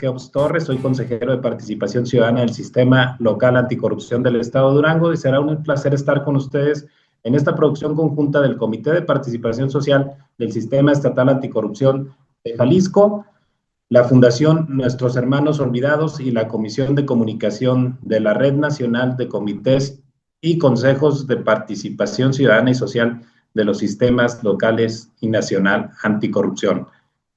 Keops Torres, soy consejero de Participación Ciudadana del Sistema Local Anticorrupción del Estado de Durango y será un placer estar con ustedes en esta producción conjunta del Comité de Participación Social del Sistema Estatal Anticorrupción de Jalisco, la Fundación Nuestros Hermanos Olvidados y la Comisión de Comunicación de la Red Nacional de Comités y Consejos de Participación Ciudadana y Social de los Sistemas Locales y Nacional Anticorrupción.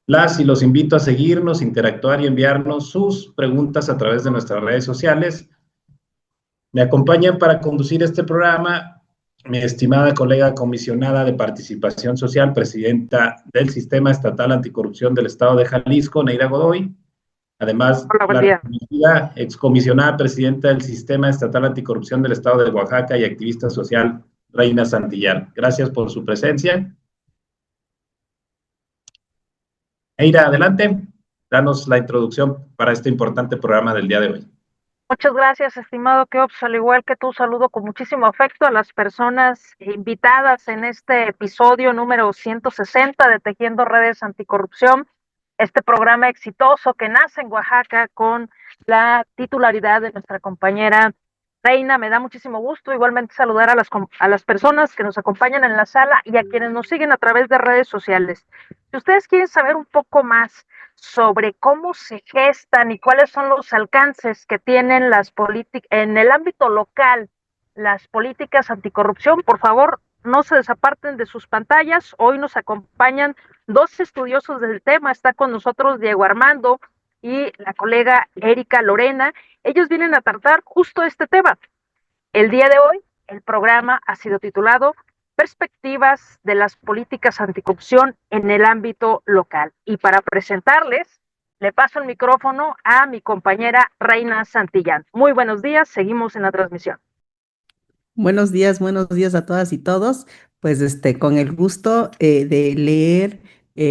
Las y los invito a seguirnos, interactuar y enviarnos sus preguntas a través de nuestras redes sociales. Me acompañan para conducir este programa mi estimada colega comisionada de Participación Social, presidenta del Sistema Estatal Anticorrupción del Estado de Jalisco, Neira Godoy. Además, la reconocida excomisionada presidenta del Sistema Estatal Anticorrupción del Estado de Oaxaca y activista social, Reina Santillán. Gracias por su presencia. Neira, adelante, danos la introducción para este importante programa del día de hoy. Muchas gracias, estimado Keops. Al igual que tú, saludo con muchísimo afecto a las personas invitadas en este episodio número 160 de Tejiendo Redes Anticorrupción, este programa exitoso que nace en Oaxaca con la titularidad de nuestra compañera Reina. Me da muchísimo gusto igualmente saludar a las personas que nos acompañan en la sala y a quienes nos siguen a través de redes sociales. Si ustedes quieren saber un poco más sobre cómo se gestan y cuáles son los alcances que tienen las políticas en el ámbito local, las políticas anticorrupción, por favor, no se desaparten de sus pantallas. Hoy nos acompañan dos estudiosos del tema. Está con nosotros Diego Armando y la colega Erika Lorena. Ellos vienen a tratar justo este tema. El día de hoy, el programa ha sido titulado Perspectivas de las políticas anticorrupción en el ámbito local. Y para presentarles, le paso el micrófono a mi compañera Reina Santillán. Muy buenos días, seguimos en la transmisión. Buenos días a todas y todos. Pues con el gusto de leer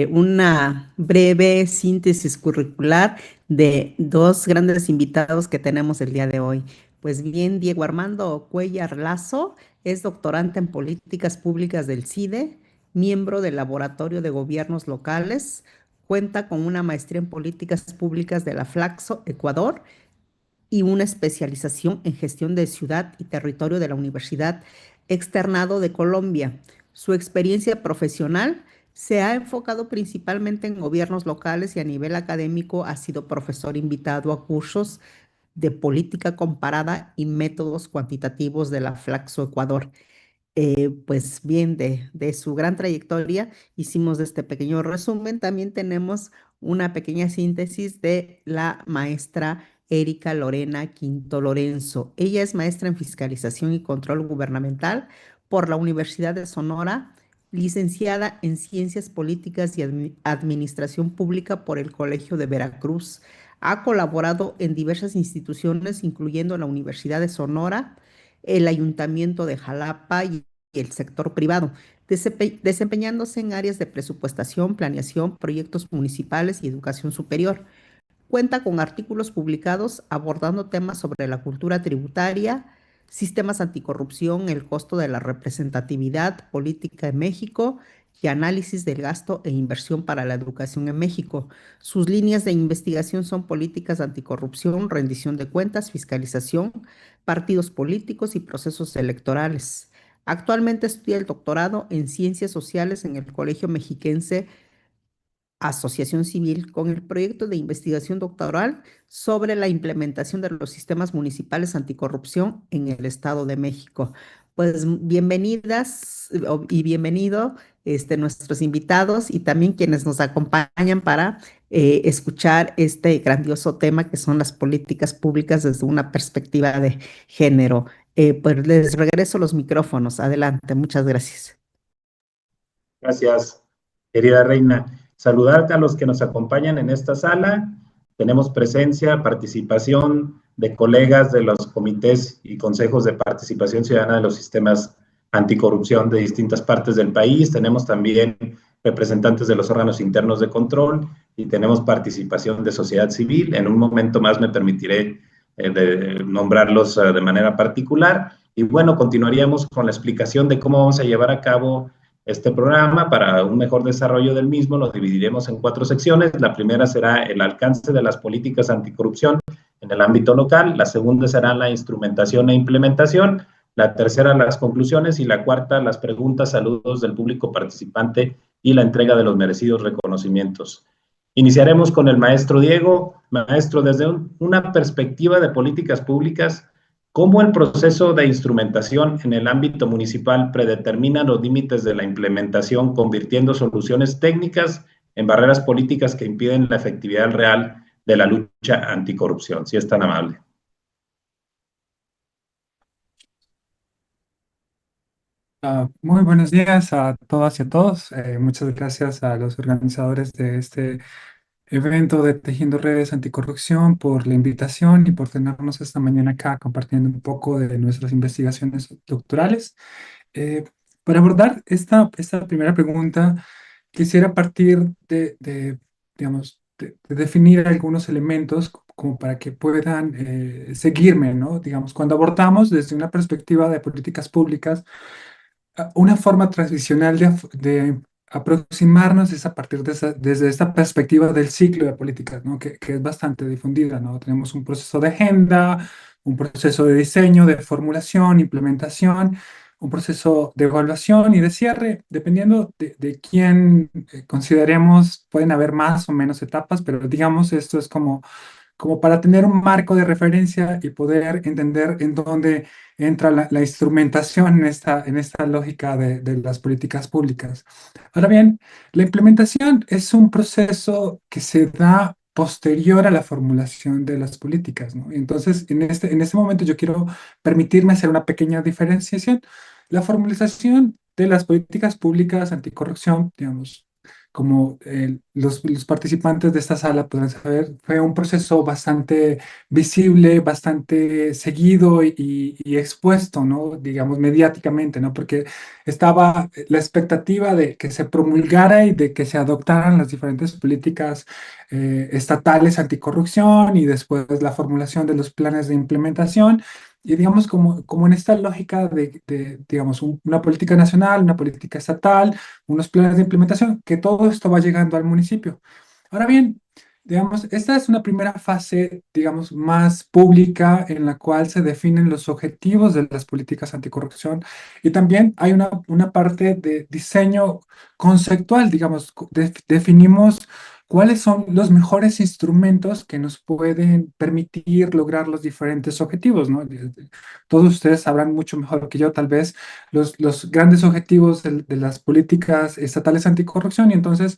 una breve síntesis curricular de dos grandes invitados que tenemos el día de hoy. Pues bien, Diego Armando Cuellar Lazo es doctorante en Políticas Públicas del CIDE, miembro del Laboratorio de Gobiernos Locales, cuenta con una maestría en Políticas Públicas de la Flaxo, Ecuador, y una especialización en Gestión de Ciudad y Territorio de la Universidad Externado de Colombia. Su experiencia profesional se ha enfocado principalmente en gobiernos locales y a nivel académico ha sido profesor invitado a cursos de política comparada y métodos cuantitativos de la Flaxo Ecuador. Pues bien, de su gran trayectoria hicimos este pequeño resumen. También tenemos una pequeña síntesis de la maestra Erika Lorena Quinto Lorenzo. Ella es maestra en Fiscalización y Control Gubernamental por la Universidad de Sonora, licenciada en Ciencias Políticas y Administración Pública por el Colegio de Veracruz. Ha colaborado en diversas instituciones, incluyendo la Universidad de Sonora, el Ayuntamiento de Jalapa y el sector privado, desempeñándose en áreas de presupuestación, planeación, proyectos municipales y educación superior. Cuenta con artículos publicados abordando temas sobre la cultura tributaria, sistemas anticorrupción, el costo de la representatividad política en México y análisis del gasto e inversión para la educación en México. Sus líneas de investigación son políticas anticorrupción, rendición de cuentas, fiscalización, partidos políticos y procesos electorales. Actualmente estudia el doctorado en Ciencias Sociales en el Colegio Mexiquense Asociación Civil con el proyecto de investigación doctoral sobre la implementación de los sistemas municipales anticorrupción en el Estado de México. Pues bienvenidas y bienvenido nuestros invitados y también quienes nos acompañan para escuchar este grandioso tema que son las políticas públicas desde una perspectiva de género. Pues les regreso los micrófonos. Adelante, muchas gracias. Gracias, querida Reina. Saludar a los que nos acompañan en esta sala. Tenemos presencia, participación de colegas de los comités y consejos de participación ciudadana de los sistemas anticorrupción de distintas partes del país. Tenemos también representantes de los órganos internos de control y tenemos participación de sociedad civil. En un momento más me permitiré nombrarlos de manera particular. Y bueno, continuaríamos con la explicación de cómo vamos a llevar a cabo este programa. Para un mejor desarrollo del mismo, lo dividiremos en 4 secciones. La primera será el alcance de las políticas anticorrupción en el ámbito local. La segunda será la instrumentación e implementación. La tercera, las conclusiones. Y la cuarta, las preguntas, saludos del público participante y la entrega de los merecidos reconocimientos. Iniciaremos con el maestro Diego. Maestro, desde una perspectiva de políticas públicas, ¿cómo el proceso de instrumentación en el ámbito municipal predetermina los límites de la implementación, convirtiendo soluciones técnicas en barreras políticas que impiden la efectividad real de la lucha anticorrupción? Si es tan amable. Muy buenos días a todas y a todos. Muchas gracias a los organizadores de este evento de Tejiendo Redes Anticorrupción por la invitación y por tenernos esta mañana acá compartiendo un poco de nuestras investigaciones doctorales. Eh, para abordar esta primera pregunta, quisiera partir digamos, de definir algunos elementos como para que puedan seguirme, ¿no? Digamos, cuando abordamos desde una perspectiva de políticas públicas, una forma tradicional de aproximarnos es a partir desde esta perspectiva del ciclo de políticas, ¿no? Que es bastante difundida, ¿no? Tenemos un proceso de agenda, un proceso de diseño, de formulación, implementación, un proceso de evaluación y de cierre, dependiendo de quién consideremos, pueden haber más o menos etapas, pero digamos esto es como para tener un marco de referencia y poder entender en dónde entra la instrumentación en esta lógica de las políticas públicas. Ahora bien, la implementación es un proceso que se da posterior a la formulación de las políticas, ¿no? Entonces, en este momento yo quiero permitirme hacer una pequeña diferenciación. La formalización de las políticas públicas anticorrupción, digamos, como los participantes de esta sala podrán saber, fue un proceso bastante visible, bastante seguido y expuesto, ¿no? Digamos, mediáticamente, ¿no? Porque estaba la expectativa de que se promulgara y de que se adoptaran las diferentes políticas estatales anticorrupción y después la formulación de los planes de implementación. Y digamos, como en esta lógica digamos, una política nacional, una política estatal, unos planes de implementación, que todo esto va llegando al municipio. Ahora bien, digamos, esta es una primera fase, digamos, más pública en la cual se definen los objetivos de las políticas anticorrupción y también hay una parte de diseño conceptual, digamos, definimos cuáles son los mejores instrumentos que nos pueden permitir lograr los diferentes objetivos, ¿no? Todos ustedes sabrán mucho mejor que yo, tal vez, los grandes objetivos de las políticas estatales anticorrupción y entonces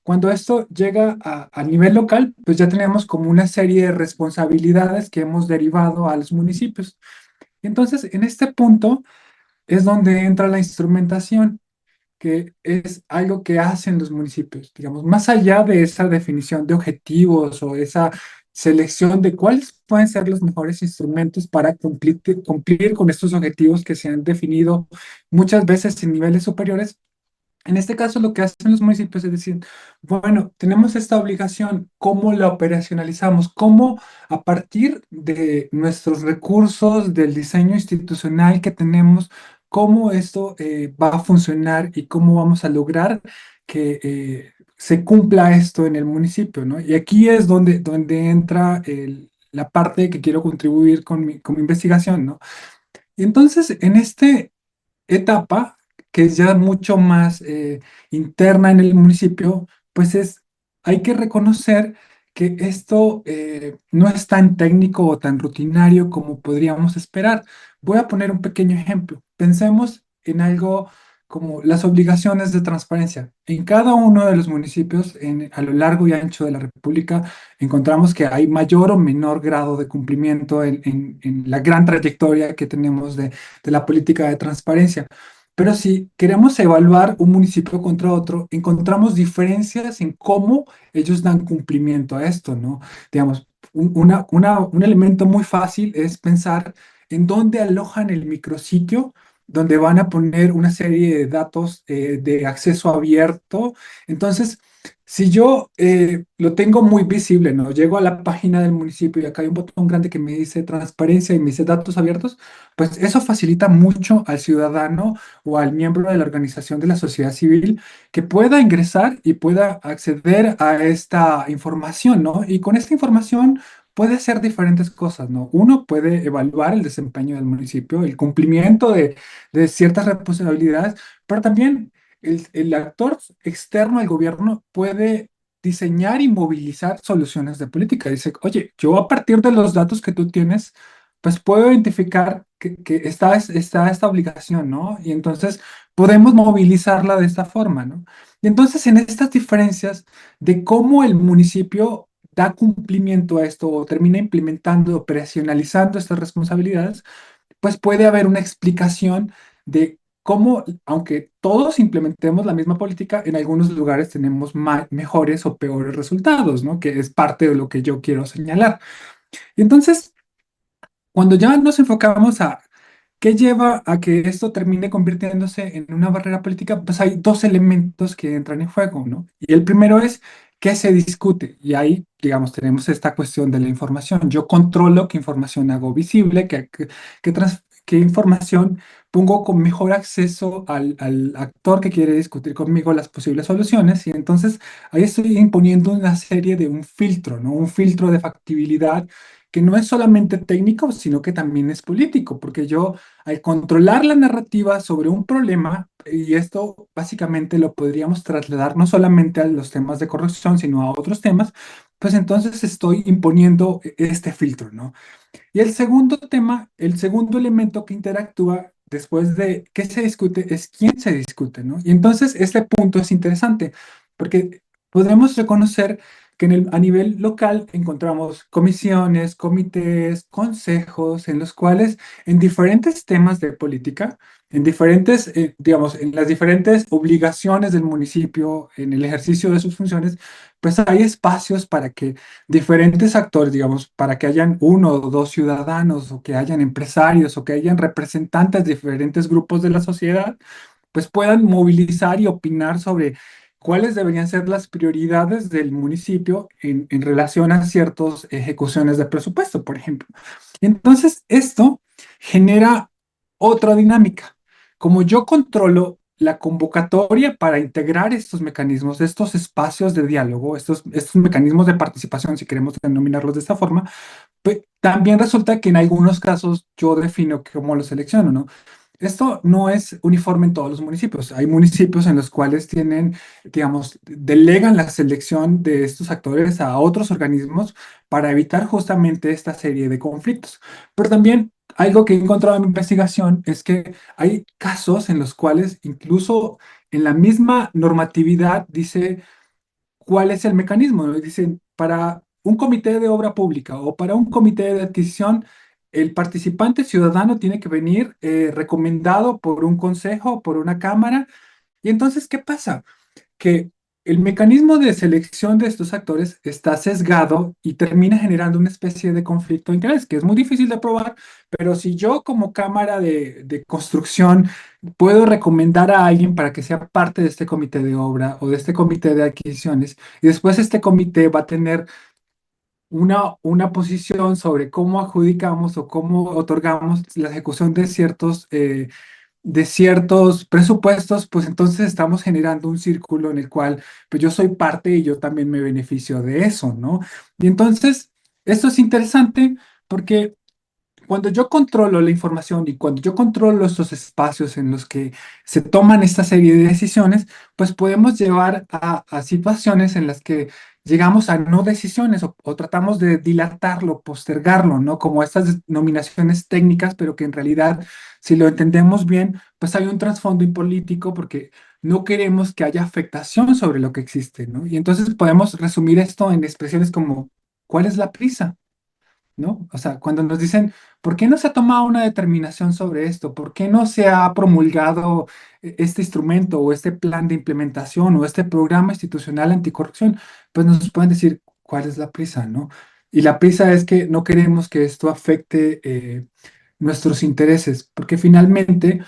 cuando esto llega a nivel local, pues ya tenemos como una serie de responsabilidades que hemos derivado a los municipios. Entonces, en este punto es donde entra la instrumentación, que es algo que hacen los municipios, digamos, más allá de esa definición de objetivos o esa selección de cuáles pueden ser los mejores instrumentos para cumplir con estos objetivos que se han definido muchas veces en niveles superiores. En este caso, lo que hacen los municipios es decir, bueno, tenemos esta obligación, ¿cómo la operacionalizamos? ¿Cómo a partir de nuestros recursos, del diseño institucional que tenemos, cómo esto va a funcionar y cómo vamos a lograr que se cumpla esto en el municipio, ¿no? Y aquí es donde entra la parte que quiero contribuir con mi investigación, ¿no? Y entonces, en este etapa, que es ya mucho más interna en el municipio, pues hay que reconocer que esto no es tan técnico o tan rutinario como podríamos esperar. Voy a poner un pequeño ejemplo. Pensemos en algo como las obligaciones de transparencia. En cada uno de los municipios a lo largo y ancho de la República encontramos que hay mayor o menor grado de cumplimiento en la gran trayectoria que tenemos de la política de transparencia. Pero si queremos evaluar un municipio contra otro, encontramos diferencias en cómo ellos dan cumplimiento a esto, ¿no? Digamos, un elemento muy fácil es pensar en dónde alojan el micrositio donde van a poner una serie de datos de acceso abierto. Entonces, si yo lo tengo muy visible, ¿no? Llego a la página del municipio y acá hay un botón grande que me dice transparencia y me dice datos abiertos, pues eso facilita mucho al ciudadano o al miembro de la organización de la sociedad civil que pueda ingresar y pueda acceder a esta información, ¿no? Y con esta información puede hacer diferentes cosas, ¿no? Uno puede evaluar el desempeño del municipio, el cumplimiento de ciertas responsabilidades, pero también el actor externo al gobierno puede diseñar y movilizar soluciones de política. Dice, oye, yo a partir de los datos que tú tienes, pues puedo identificar que está esta obligación, ¿no? Y entonces podemos movilizarla de esta forma, ¿no? Y entonces en estas diferencias de cómo el municipio da cumplimiento a esto o termina implementando, operacionalizando estas responsabilidades, pues puede haber una explicación de cómo, aunque todos implementemos la misma política, en algunos lugares tenemos mejores o peores resultados, ¿no? Que es parte de lo que yo quiero señalar. Y entonces, cuando ya nos enfocamos a qué lleva a que esto termine convirtiéndose en una barrera política, pues hay dos elementos que entran en juego, ¿no? Y el primero es qué se discute. Y ahí, digamos, tenemos esta cuestión de la información. Yo controlo qué información hago visible, qué información pongo con mejor acceso al actor que quiere discutir conmigo las posibles soluciones. Y entonces ahí estoy imponiendo una serie de un filtro, ¿no? Un filtro de factibilidad que no es solamente técnico, sino que también es político, porque yo al controlar la narrativa sobre un problema, y esto básicamente lo podríamos trasladar no solamente a los temas de corrupción, sino a otros temas, pues entonces estoy imponiendo este filtro, ¿no? Y el segundo tema, el segundo elemento que interactúa después de qué se discute es quién se discute, ¿no? Y entonces este punto es interesante porque podemos reconocer que a nivel local encontramos comisiones, comités, consejos en los cuales en diferentes temas de política, en diferentes, digamos, en las diferentes obligaciones del municipio, en el ejercicio de sus funciones, pues hay espacios para que diferentes actores, digamos, para que hayan uno o dos ciudadanos o que hayan empresarios o que hayan representantes de diferentes grupos de la sociedad, pues puedan movilizar y opinar sobre cuáles deberían ser las prioridades del municipio en relación a ciertas ejecuciones de presupuesto, por ejemplo. Entonces, esto genera otra dinámica. Como yo controlo la convocatoria para integrar estos mecanismos, estos espacios de diálogo, estos mecanismos de participación, si queremos denominarlos de esta forma, pues, también resulta que en algunos casos yo defino cómo los selecciono, ¿no? Esto no es uniforme en todos los municipios. Hay municipios en los cuales tienen, digamos, delegan la selección de estos actores a otros organismos para evitar justamente esta serie de conflictos. Pero también algo que he encontrado en mi investigación es que hay casos en los cuales incluso en la misma normatividad dice cuál es el mecanismo, ¿no? Dicen, para un comité de obra pública o para un comité de adquisición, el participante ciudadano tiene que venir recomendado por un consejo, por una cámara. Y entonces, ¿qué pasa? Que el mecanismo de selección de estos actores está sesgado y termina generando una especie de conflicto de interés, que es muy difícil de probar, pero si yo como cámara de construcción puedo recomendar a alguien para que sea parte de este comité de obra o de este comité de adquisiciones, y después este comité va a tener una posición sobre cómo adjudicamos o cómo otorgamos la ejecución de ciertos presupuestos, pues entonces estamos generando un círculo en el cual pues yo soy parte y yo también me beneficio de eso, ¿no? Y entonces, esto es interesante porque cuando yo controlo la información y cuando yo controlo estos espacios en los que se toman esta serie de decisiones, pues podemos llevar a situaciones en las que llegamos a no decisiones o tratamos de dilatarlo, postergarlo, ¿no? Como estas nominaciones técnicas, pero que en realidad, si lo entendemos bien, pues hay un trasfondo político porque no queremos que haya afectación sobre lo que existe, ¿no? Y entonces podemos resumir esto en expresiones como, ¿cuál es la prisa? ¿No? O sea, cuando nos dicen, ¿por qué no se ha tomado una determinación sobre esto? ¿Por qué no se ha promulgado este instrumento o este plan de implementación o este programa institucional anticorrupción? Pues nos pueden decir cuál es la prisa, ¿no? Y la prisa es que no queremos que esto afecte nuestros intereses, porque finalmente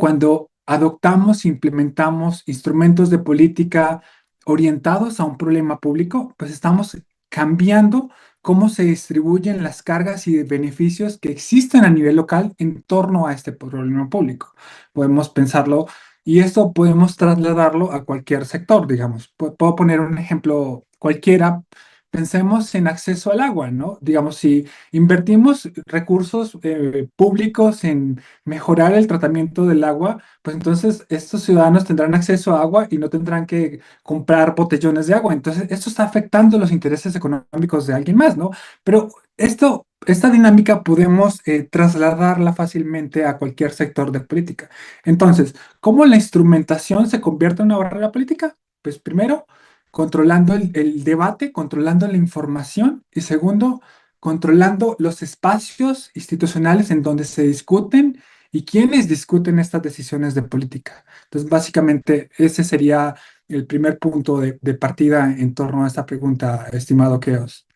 cuando adoptamos e implementamos instrumentos de política orientados a un problema público, pues estamos cambiando cómo se distribuyen las cargas y beneficios que existen a nivel local en torno a este problema público. Podemos pensarlo y esto podemos trasladarlo a cualquier sector, digamos. Puedo poner un ejemplo cualquiera. Pensemos en acceso al agua, ¿no? Digamos, si invertimos recursos públicos en mejorar el tratamiento del agua, pues entonces estos ciudadanos tendrán acceso a agua y no tendrán que comprar botellones de agua. Entonces, esto está afectando los intereses económicos de alguien más, ¿no? Pero esta dinámica podemos trasladarla fácilmente a cualquier sector de política. Entonces, ¿cómo la instrumentación se convierte en una barrera política? Pues primero, controlando el debate, controlando la información y segundo, controlando los espacios institucionales en donde se discuten y quiénes discuten estas decisiones de política. Entonces, básicamente, ese sería el primer punto de partida en torno a esta pregunta, estimado Keos.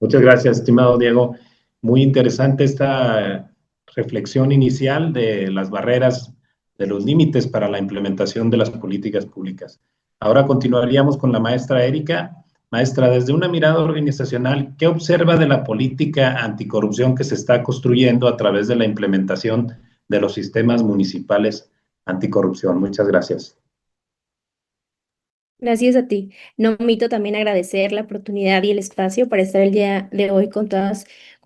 Muchas gracias, estimado Diego. Muy interesante esta reflexión inicial de las barreras, de los límites para la implementación de las políticas públicas. Ahora continuaríamos con la maestra Erika. Maestra, desde una mirada organizacional, ¿qué observa de la política anticorrupción que se está construyendo a través de la implementación de los sistemas municipales anticorrupción? Muchas gracias. Gracias a ti. No omito también agradecer la oportunidad y el espacio para estar el día de hoy con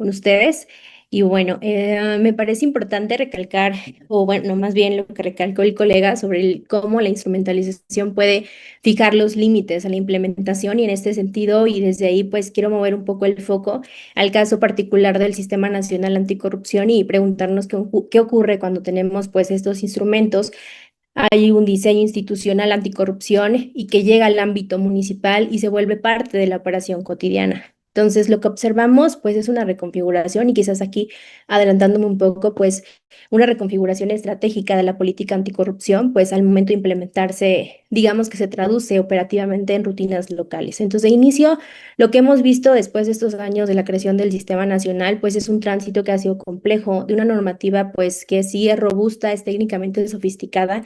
ustedes. Y bueno, me parece importante recalcar, o bueno, más bien lo que recalcó el colega sobre cómo la instrumentalización puede fijar los límites a la implementación y en este sentido, y desde ahí pues quiero mover un poco el foco al caso particular del Sistema Nacional Anticorrupción y preguntarnos qué ocurre cuando tenemos pues estos instrumentos. Hay un diseño institucional anticorrupción y que llega al ámbito municipal y se vuelve parte de la operación cotidiana. Entonces, lo que observamos, pues, es una reconfiguración y quizás aquí, adelantándome un poco, pues, una reconfiguración estratégica de la política anticorrupción, pues, al momento de implementarse, digamos que se traduce operativamente en rutinas locales. Entonces, de inicio, lo que hemos visto después de estos años de la creación del Sistema Nacional, pues, es un tránsito que ha sido complejo, de una normativa, pues, que sí es robusta, es técnicamente sofisticada,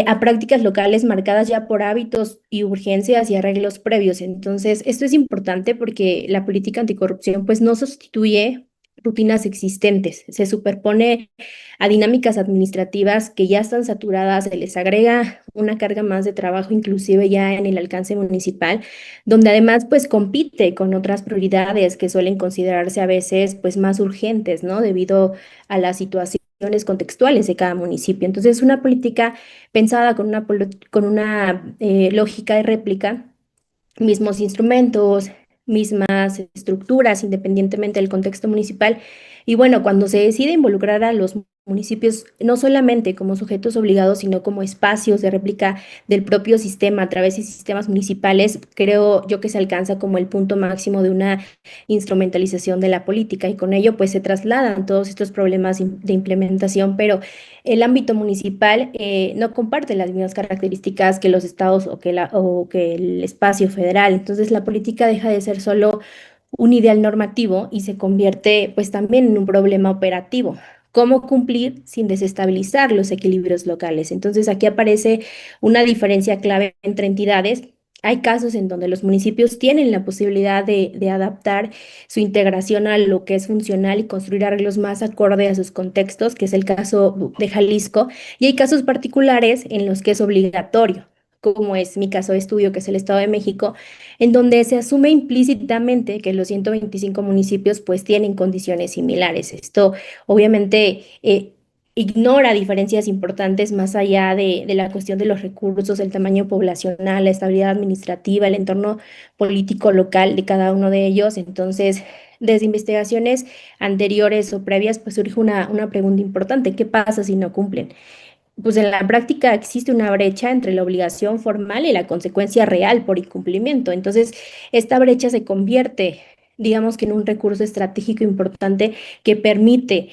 a prácticas locales marcadas ya por hábitos y urgencias y arreglos previos. Entonces, esto es importante porque la política anticorrupción pues no sustituye rutinas existentes, se superpone a dinámicas administrativas que ya están saturadas, se les agrega una carga más de trabajo inclusive ya en el alcance municipal, donde además pues compite con otras prioridades que suelen considerarse a veces pues más urgentes, ¿no? Debido a la situación contextuales de cada municipio. Entonces, es una política pensada con una lógica de réplica, mismos instrumentos, mismas estructuras, independientemente del contexto municipal. Y bueno, cuando se decide involucrar a los municipios, no solamente como sujetos obligados, sino como espacios de réplica del propio sistema a través de sistemas municipales, creo yo que se alcanza como el punto máximo de una instrumentalización de la política y con ello pues se trasladan todos estos problemas de implementación, pero el ámbito municipal no comparte las mismas características que los estados o que el espacio federal. Entonces la política deja de ser solo un ideal normativo y se convierte pues también en un problema operativo. ¿Cómo cumplir sin desestabilizar los equilibrios locales? Entonces aquí aparece una diferencia clave entre entidades. Hay casos en donde los municipios tienen la posibilidad de adaptar su integración a lo que es funcional y construir arreglos más acorde a sus contextos, que es el caso de Jalisco, y hay casos particulares en los que es obligatorio, como es mi caso de estudio, que es el Estado de México, en donde se asume implícitamente que los 125 municipios pues tienen condiciones similares. Esto obviamente ignora diferencias importantes más allá de la cuestión de los recursos, el tamaño poblacional, la estabilidad administrativa, el entorno político local de cada uno de ellos. Entonces, desde investigaciones anteriores o previas, pues surge una pregunta importante: ¿qué pasa si no cumplen? Pues en la práctica existe una brecha entre la obligación formal y la consecuencia real por incumplimiento. Entonces, esta brecha se convierte, digamos que en un recurso estratégico importante que permite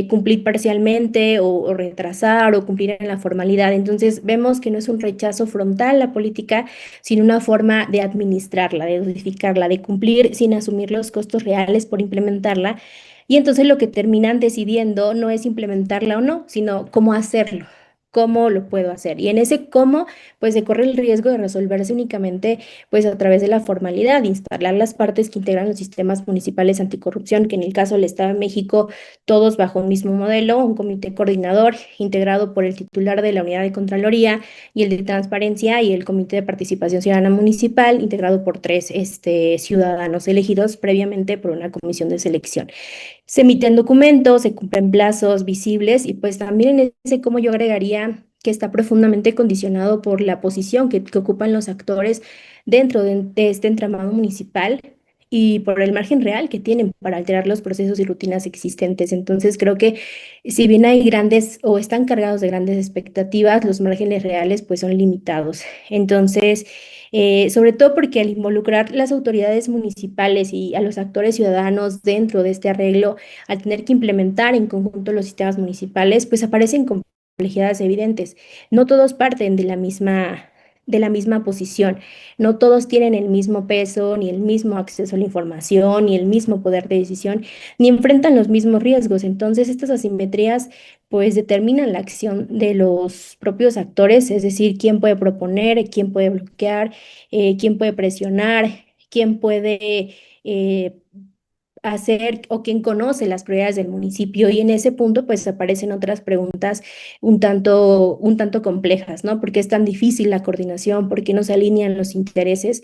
cumplir parcialmente o retrasar o cumplir en la formalidad. Entonces, vemos que no es un rechazo frontal la política, sino una forma de administrarla, de dosificarla, de cumplir sin asumir los costos reales por implementarla. Y entonces lo que terminan decidiendo no es implementarla o no, sino cómo hacerlo. ¿Cómo lo puedo hacer? Y en ese cómo, pues se corre el riesgo de resolverse únicamente pues a través de la formalidad, de instalar las partes que integran los sistemas municipales anticorrupción, que en el caso del Estado de México, todos bajo un mismo modelo, un comité coordinador integrado por el titular de la unidad de Contraloría y el de Transparencia y el comité de participación ciudadana municipal, integrado por tres ciudadanos elegidos previamente por una comisión de selección. Se emiten documentos, se cumplen plazos visibles y pues también en ese cómo yo agregaría que está profundamente condicionado por la posición que ocupan los actores dentro de este entramado municipal y por el margen real que tienen para alterar los procesos y rutinas existentes. Entonces creo que si bien hay grandes o están cargados de grandes expectativas, los márgenes reales pues son limitados. Entonces, sobre todo porque al involucrar las autoridades municipales y a los actores ciudadanos dentro de este arreglo, al tener que implementar en conjunto los sistemas municipales, pues aparecen complejidades evidentes. No todos parten de la misma posición, no todos tienen el mismo peso, ni el mismo acceso a la información, ni el mismo poder de decisión, ni enfrentan los mismos riesgos. Entonces, estas asimetrías pues determinan la acción de los propios actores, es decir, quién puede proponer, quién puede bloquear, quién puede presionar, quién puede hacer o quién conoce las prioridades del municipio. Y en ese punto pues aparecen otras preguntas un tanto complejas, ¿no? ¿Por qué es tan difícil la coordinación? ¿Por qué no se alinean los intereses?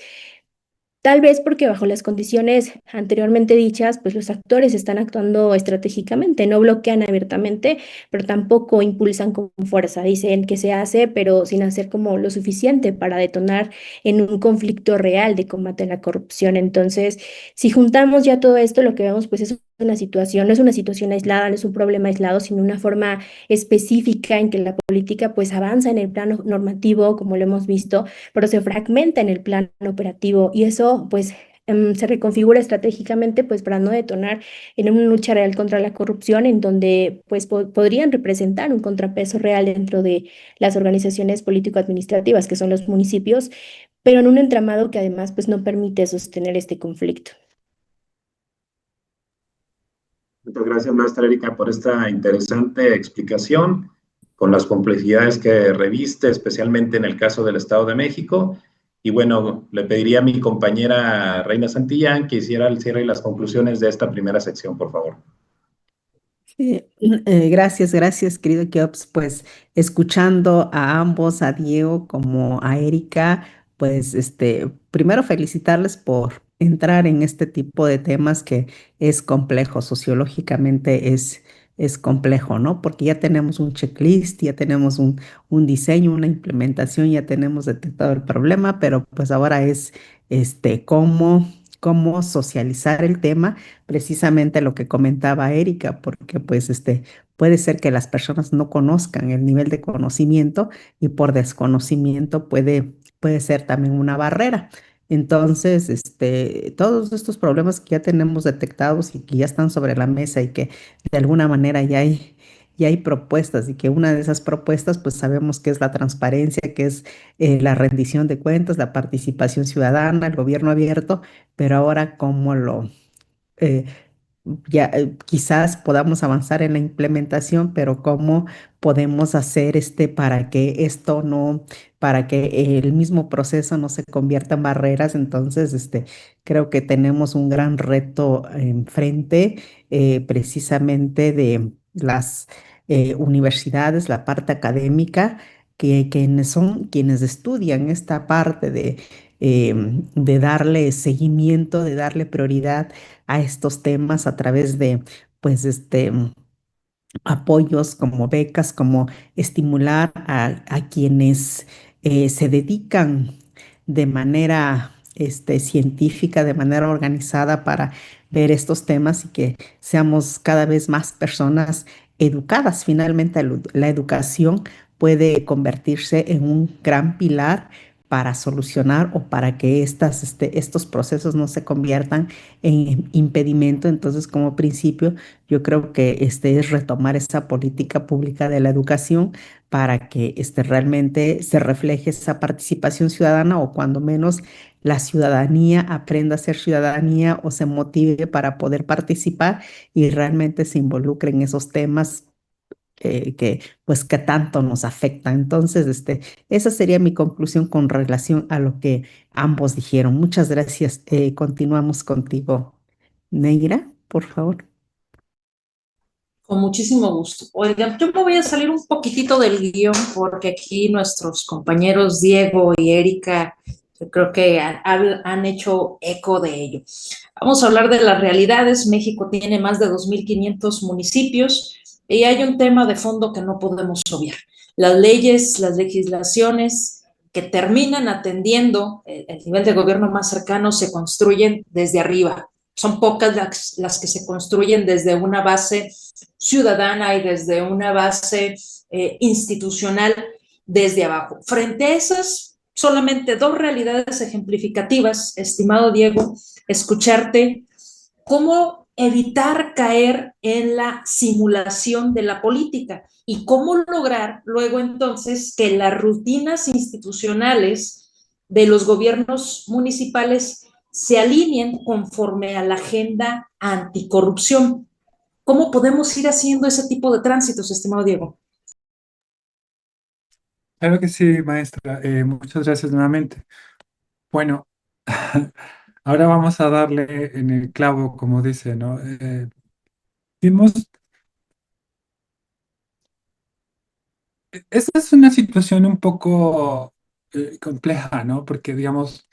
Tal vez porque bajo las condiciones anteriormente dichas, pues los actores están actuando estratégicamente, no bloquean abiertamente, pero tampoco impulsan con fuerza. Dicen que se hace, pero sin hacer como lo suficiente para detonar en un conflicto real de combate a la corrupción. Entonces, si juntamos ya todo esto, lo que vemos pues es una situación, no es una situación aislada, no es un problema aislado, sino una forma específica en que la política pues avanza en el plano normativo, como lo hemos visto, pero se fragmenta en el plano operativo y eso pues se reconfigura estratégicamente pues para no detonar en una lucha real contra la corrupción en donde pues podrían representar un contrapeso real dentro de las organizaciones político-administrativas que son los municipios, pero en un entramado que además pues no permite sostener este conflicto. Muchas gracias, maestra Erika, por esta interesante explicación con las complejidades que reviste, especialmente en el caso del Estado de México. Y bueno, le pediría a mi compañera Reina Santillán que hiciera el cierre y las conclusiones de esta primera sección, por favor. Sí, gracias, querido Keops. Pues escuchando a ambos, a Diego como a Erika, pues primero felicitarles por entrar en este tipo de temas que es complejo, sociológicamente es complejo, ¿no? Porque ya tenemos un checklist, ya tenemos un diseño, una implementación, ya tenemos detectado el problema, pero pues ahora es cómo socializar el tema, precisamente lo que comentaba Erika, porque pues puede ser que las personas no conozcan el nivel de conocimiento y por desconocimiento puede ser también una barrera. Entonces, todos estos problemas que ya tenemos detectados y que ya están sobre la mesa y que de alguna manera ya hay propuestas y que una de esas propuestas pues sabemos que es la transparencia, que es la rendición de cuentas, la participación ciudadana, el gobierno abierto, pero ahora cómo eh, ya quizás podamos avanzar en la implementación, pero cómo podemos hacer para que para que el mismo proceso no se convierta en barreras. Entonces, creo que tenemos un gran reto enfrente, precisamente de las universidades, la parte académica, que quienes son quienes estudian esta parte de darle seguimiento, de darle prioridad a estos temas a través de, pues, apoyos como becas, como estimular a quienes se dedican de manera científica, de manera organizada para ver estos temas y que seamos cada vez más personas educadas. Finalmente, la educación puede convertirse en un gran pilar para solucionar o para que estos procesos no se conviertan en impedimento. Entonces, como principio, yo creo que es retomar esa política pública de la educación para que realmente se refleje esa participación ciudadana, o cuando menos la ciudadanía aprenda a ser ciudadanía o se motive para poder participar y realmente se involucre en esos temas pues que tanto nos afectan. Entonces, esa sería mi conclusión con relación a lo que ambos dijeron. Muchas gracias. Continuamos contigo. Neira, por favor. Con muchísimo gusto. Oigan, yo me voy a salir un poquitito del guión porque aquí nuestros compañeros Diego y Erika, yo creo que han hecho eco de ello. Vamos a hablar de las realidades. México tiene más de 2.500 municipios y hay un tema de fondo que no podemos obviar. Las leyes, las legislaciones que terminan atendiendo el nivel de gobierno más cercano se construyen desde arriba. Son pocas las que se construyen desde una base ciudadana y desde una base institucional desde abajo. Frente a esas, solamente dos realidades ejemplificativas, estimado Diego, escucharte cómo evitar caer en la simulación de la política y cómo lograr luego entonces que las rutinas institucionales de los gobiernos municipales se alineen conforme a la agenda anticorrupción. ¿Cómo podemos ir haciendo ese tipo de tránsitos, estimado Diego? Claro que sí, maestra. Muchas gracias nuevamente. Bueno, ahora vamos a darle en el clavo, como dice, ¿no? Vimos, esta es una situación un poco compleja, ¿no? Porque, digamos,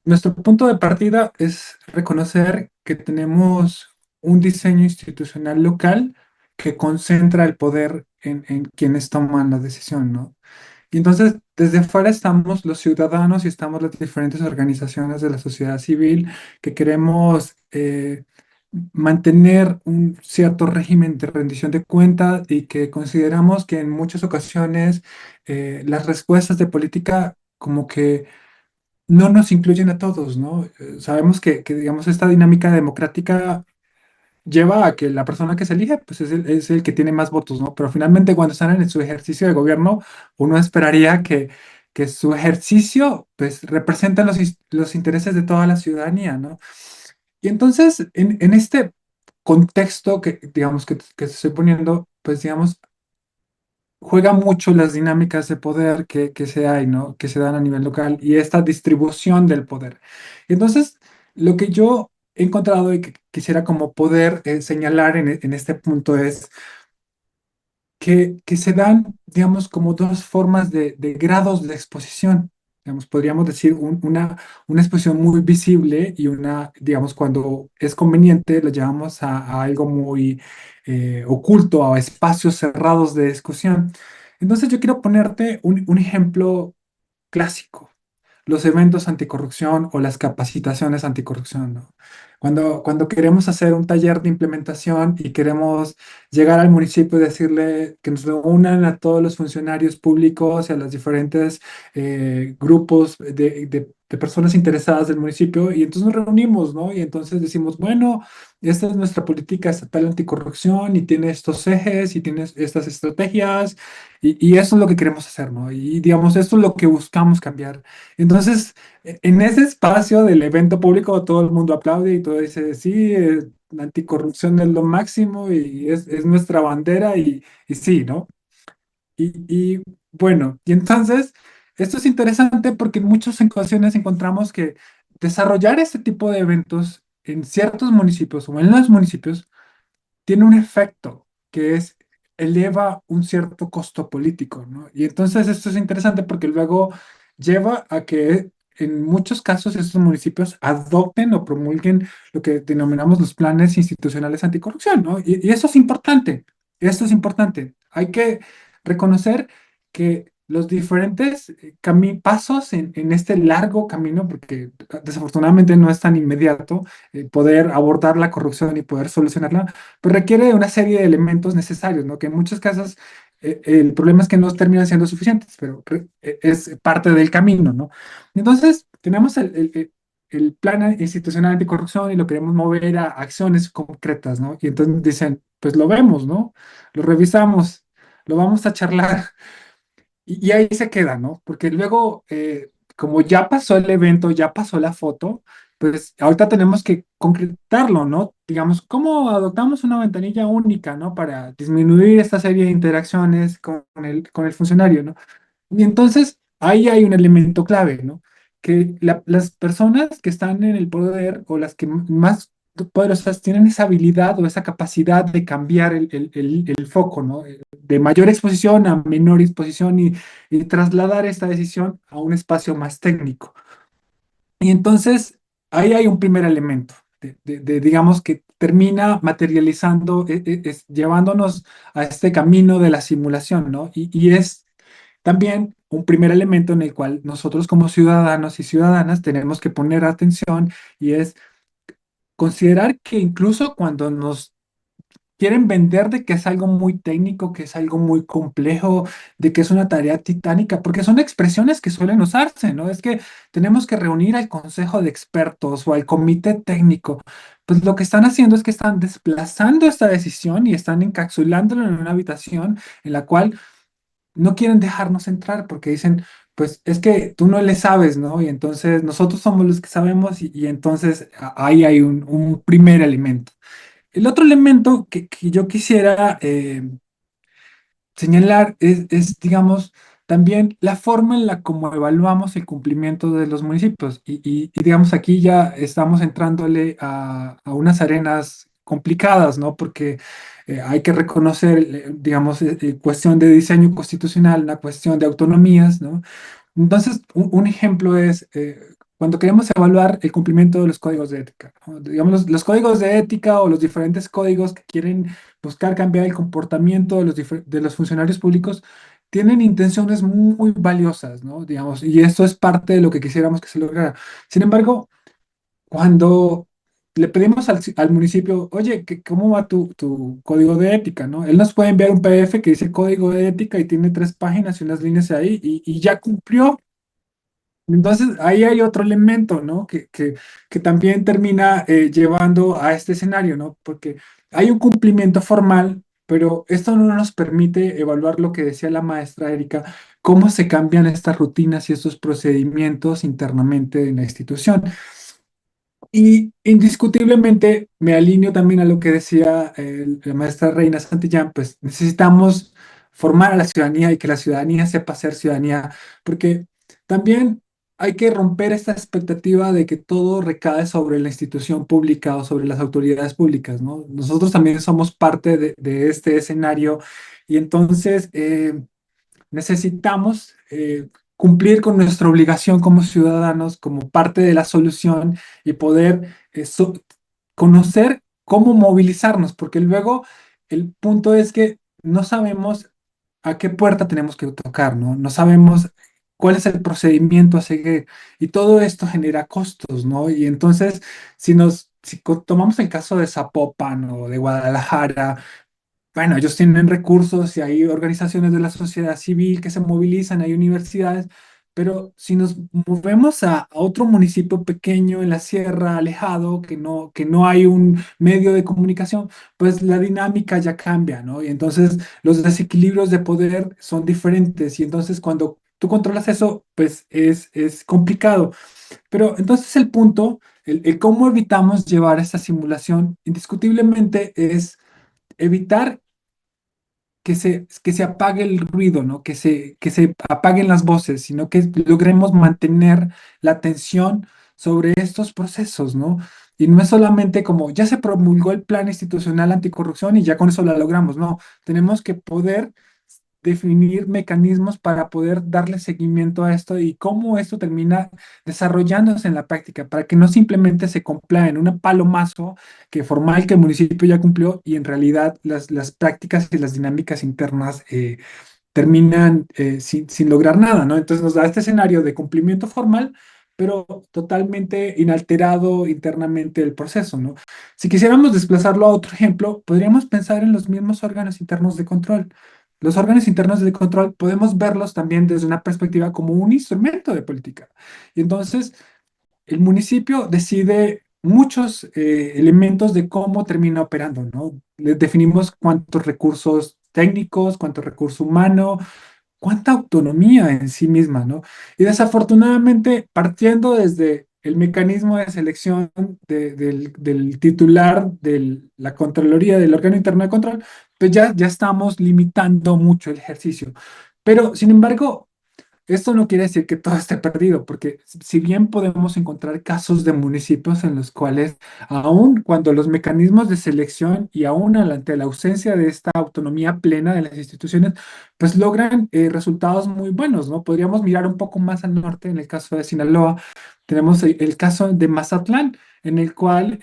nuestro punto de partida es reconocer que tenemos un diseño institucional local que concentra el poder en quienes toman la decisión, ¿no? Y entonces, desde afuera estamos los ciudadanos y estamos las diferentes organizaciones de la sociedad civil que queremos mantener un cierto régimen de rendición de cuentas y que consideramos que en muchas ocasiones las respuestas de política como que no nos incluyen a todos, ¿no? Sabemos digamos, esta dinámica democrática lleva a que la persona que se elige, pues es el que tiene más votos, ¿no? Pero finalmente cuando están en su ejercicio de gobierno, uno esperaría que su ejercicio, pues, representa los intereses de toda la ciudadanía, ¿no? Y entonces, en este contexto que, digamos, que estoy poniendo, pues, digamos, juega mucho las dinámicas de poder que se hay, ¿no? Que se dan a nivel local y esta distribución del poder. Entonces, lo que yo he encontrado y que quisiera como poder señalar en este punto es que se dan, digamos, como dos formas de grados de exposición. Digamos, podríamos decir una exposición muy visible y una, digamos, cuando es conveniente, lo llevamos a algo muy oculto, a espacios cerrados de discusión. Entonces yo quiero ponerte un ejemplo clásico, los eventos anticorrupción o las capacitaciones anticorrupción, ¿no? Cuando queremos hacer un taller de implementación y queremos llegar al municipio y decirle que nos reúnan a todos los funcionarios públicos y a los diferentes grupos de personas interesadas del municipio, y entonces nos reunimos, ¿no? Y entonces decimos, bueno, esta es nuestra política estatal anticorrupción y tiene estos ejes y tiene estas estrategias y eso es lo que queremos hacer, ¿no? Y digamos, esto es lo que buscamos cambiar. Entonces, en ese espacio del evento público, todo el mundo aplaude y todo dice, sí, la anticorrupción es lo máximo y es nuestra bandera y sí, ¿no? Bueno, y entonces, esto es interesante porque en muchas ocasiones encontramos que desarrollar este tipo de eventos en ciertos municipios o en los municipios tiene un efecto que es eleva un cierto costo político, ¿no? Y entonces esto es interesante porque luego lleva a que en muchos casos estos municipios adopten o promulguen lo que denominamos los planes institucionales anticorrupción, ¿no? Y eso es importante, esto es importante. Hay que reconocer que los diferentes pasos en este largo camino, porque desafortunadamente no es tan inmediato, poder abordar la corrupción y poder solucionarla, pero requiere de una serie de elementos necesarios, ¿no? Que en muchos casos el problema es que no terminan siendo suficientes, pero es parte del camino, ¿no? Entonces, tenemos el plan institucional anticorrupción y lo queremos mover a acciones concretas, ¿no? Y entonces dicen, pues lo vemos, ¿no? Lo revisamos, lo vamos a charlar. Y ahí se queda, ¿no? Porque luego, como ya pasó el evento, ya pasó la foto, pues ahorita tenemos que concretarlo, ¿no? Digamos, ¿cómo adoptamos una ventanilla única, ¿no? Para disminuir esta serie de interacciones con el funcionario, ¿no? Y entonces ahí hay un elemento clave, ¿no? Que las personas que están en el poder o las que más poderosas tienen esa habilidad o esa capacidad de cambiar el foco, ¿no? De mayor exposición a menor exposición y trasladar esta decisión a un espacio más técnico. Y entonces ahí hay un primer elemento, digamos, que termina materializando, llevándonos a este camino de la simulación, ¿no? Y es también un primer elemento en el cual nosotros como ciudadanos y ciudadanas tenemos que poner atención y es considerar que incluso cuando nos quieren vender de que es algo muy técnico, que es algo muy complejo, de que es una tarea titánica, porque son expresiones que suelen usarse, ¿no? Es que tenemos que reunir al consejo de expertos o al comité técnico. Pues lo que están haciendo es que están desplazando esta decisión y están encapsulándolo en una habitación en la cual no quieren dejarnos entrar porque dicen, pues es que tú no le sabes, ¿no? Y entonces nosotros somos los que sabemos y entonces ahí hay un primer elemento. El otro elemento que yo quisiera señalar digamos, también la forma en la como evaluamos el cumplimiento de los municipios. Y, digamos, aquí ya estamos entrándole a unas arenas complicadas, ¿no? Porque hay que reconocer, digamos, cuestión de diseño constitucional, una cuestión de autonomías, ¿no? Entonces, un ejemplo es cuando queremos evaluar el cumplimiento de los códigos de ética, ¿no? Digamos, los códigos de ética o los diferentes códigos que quieren buscar cambiar el comportamiento de de los funcionarios públicos tienen intenciones muy valiosas, ¿no? Digamos, y esto es parte de lo que quisiéramos que se lograra. Sin embargo, cuando le pedimos al municipio, oye, ¿cómo va tu código de ética, ¿no? Él nos puede enviar un PDF que dice código de ética y tiene 3 páginas y unas líneas ahí y ya cumplió. Entonces, ahí hay otro elemento, ¿no? Que también termina llevando a este escenario, ¿no? Porque hay un cumplimiento formal, pero esto no nos permite evaluar lo que decía la maestra Erika, cómo se cambian estas rutinas y estos procedimientos internamente en la institución. Y indiscutiblemente me alineo también a lo que decía la maestra Reina Santillán, pues necesitamos formar a la ciudadanía y que la ciudadanía sepa ser ciudadanía, porque también hay que romper esta expectativa de que todo recae sobre la institución pública o sobre las autoridades públicas, ¿no? Nosotros también somos parte de este escenario y entonces necesitamos cumplir con nuestra obligación como ciudadanos, como parte de la solución y poder conocer cómo movilizarnos, porque luego el punto es que no sabemos a qué puerta tenemos que tocar, ¿no? No sabemos cuál es el procedimiento a seguir y todo esto genera costos, ¿no? Y entonces, si tomamos el caso de Zapopan o de Guadalajara, bueno, ellos tienen recursos y hay organizaciones de la sociedad civil que se movilizan, hay universidades, pero si nos movemos a otro municipio pequeño en la sierra, alejado, que no hay un medio de comunicación, pues la dinámica ya cambia, ¿no? Y entonces los desequilibrios de poder son diferentes y entonces cuando tú controlas eso, pues es complicado. Pero entonces el punto, el cómo evitamos llevar esta simulación, indiscutiblemente es evitar que se apague el ruido, ¿no? Que se apaguen las voces, sino que logremos mantener la atención sobre estos procesos, ¿no? Y no es solamente como ya se promulgó el plan institucional anticorrupción y ya con eso la logramos, no, tenemos que poder definir mecanismos para poder darle seguimiento a esto y cómo esto termina desarrollándose en la práctica, para que no simplemente se cumpla en un palomazo que formal que el municipio ya cumplió y en realidad las prácticas y las dinámicas internas terminan sin lograr nada, ¿no? Entonces nos da este escenario de cumplimiento formal, pero totalmente inalterado internamente el proceso, ¿no? Si quisiéramos desplazarlo a otro ejemplo, podríamos pensar en los mismos órganos internos de control. los órganos internos de control podemos verlos también desde una perspectiva como un instrumento de política. Y entonces el municipio decide muchos elementos de cómo termina operando, ¿no? Le definimos cuántos recursos técnicos, cuánto recurso humano, cuánta autonomía en sí misma, ¿no? Y desafortunadamente, partiendo desde el mecanismo de selección del titular de la Contraloría, del órgano interno de control, pues ya estamos limitando mucho el ejercicio. Pero, sin embargo, esto no quiere decir que todo esté perdido, porque si bien podemos encontrar casos de municipios en los cuales, aun cuando los mecanismos de selección y aún ante la ausencia de esta autonomía plena de las instituciones, pues logran resultados muy buenos, ¿no? Podríamos mirar un poco más al norte, en el caso de Sinaloa, tenemos el caso de Mazatlán, en el cual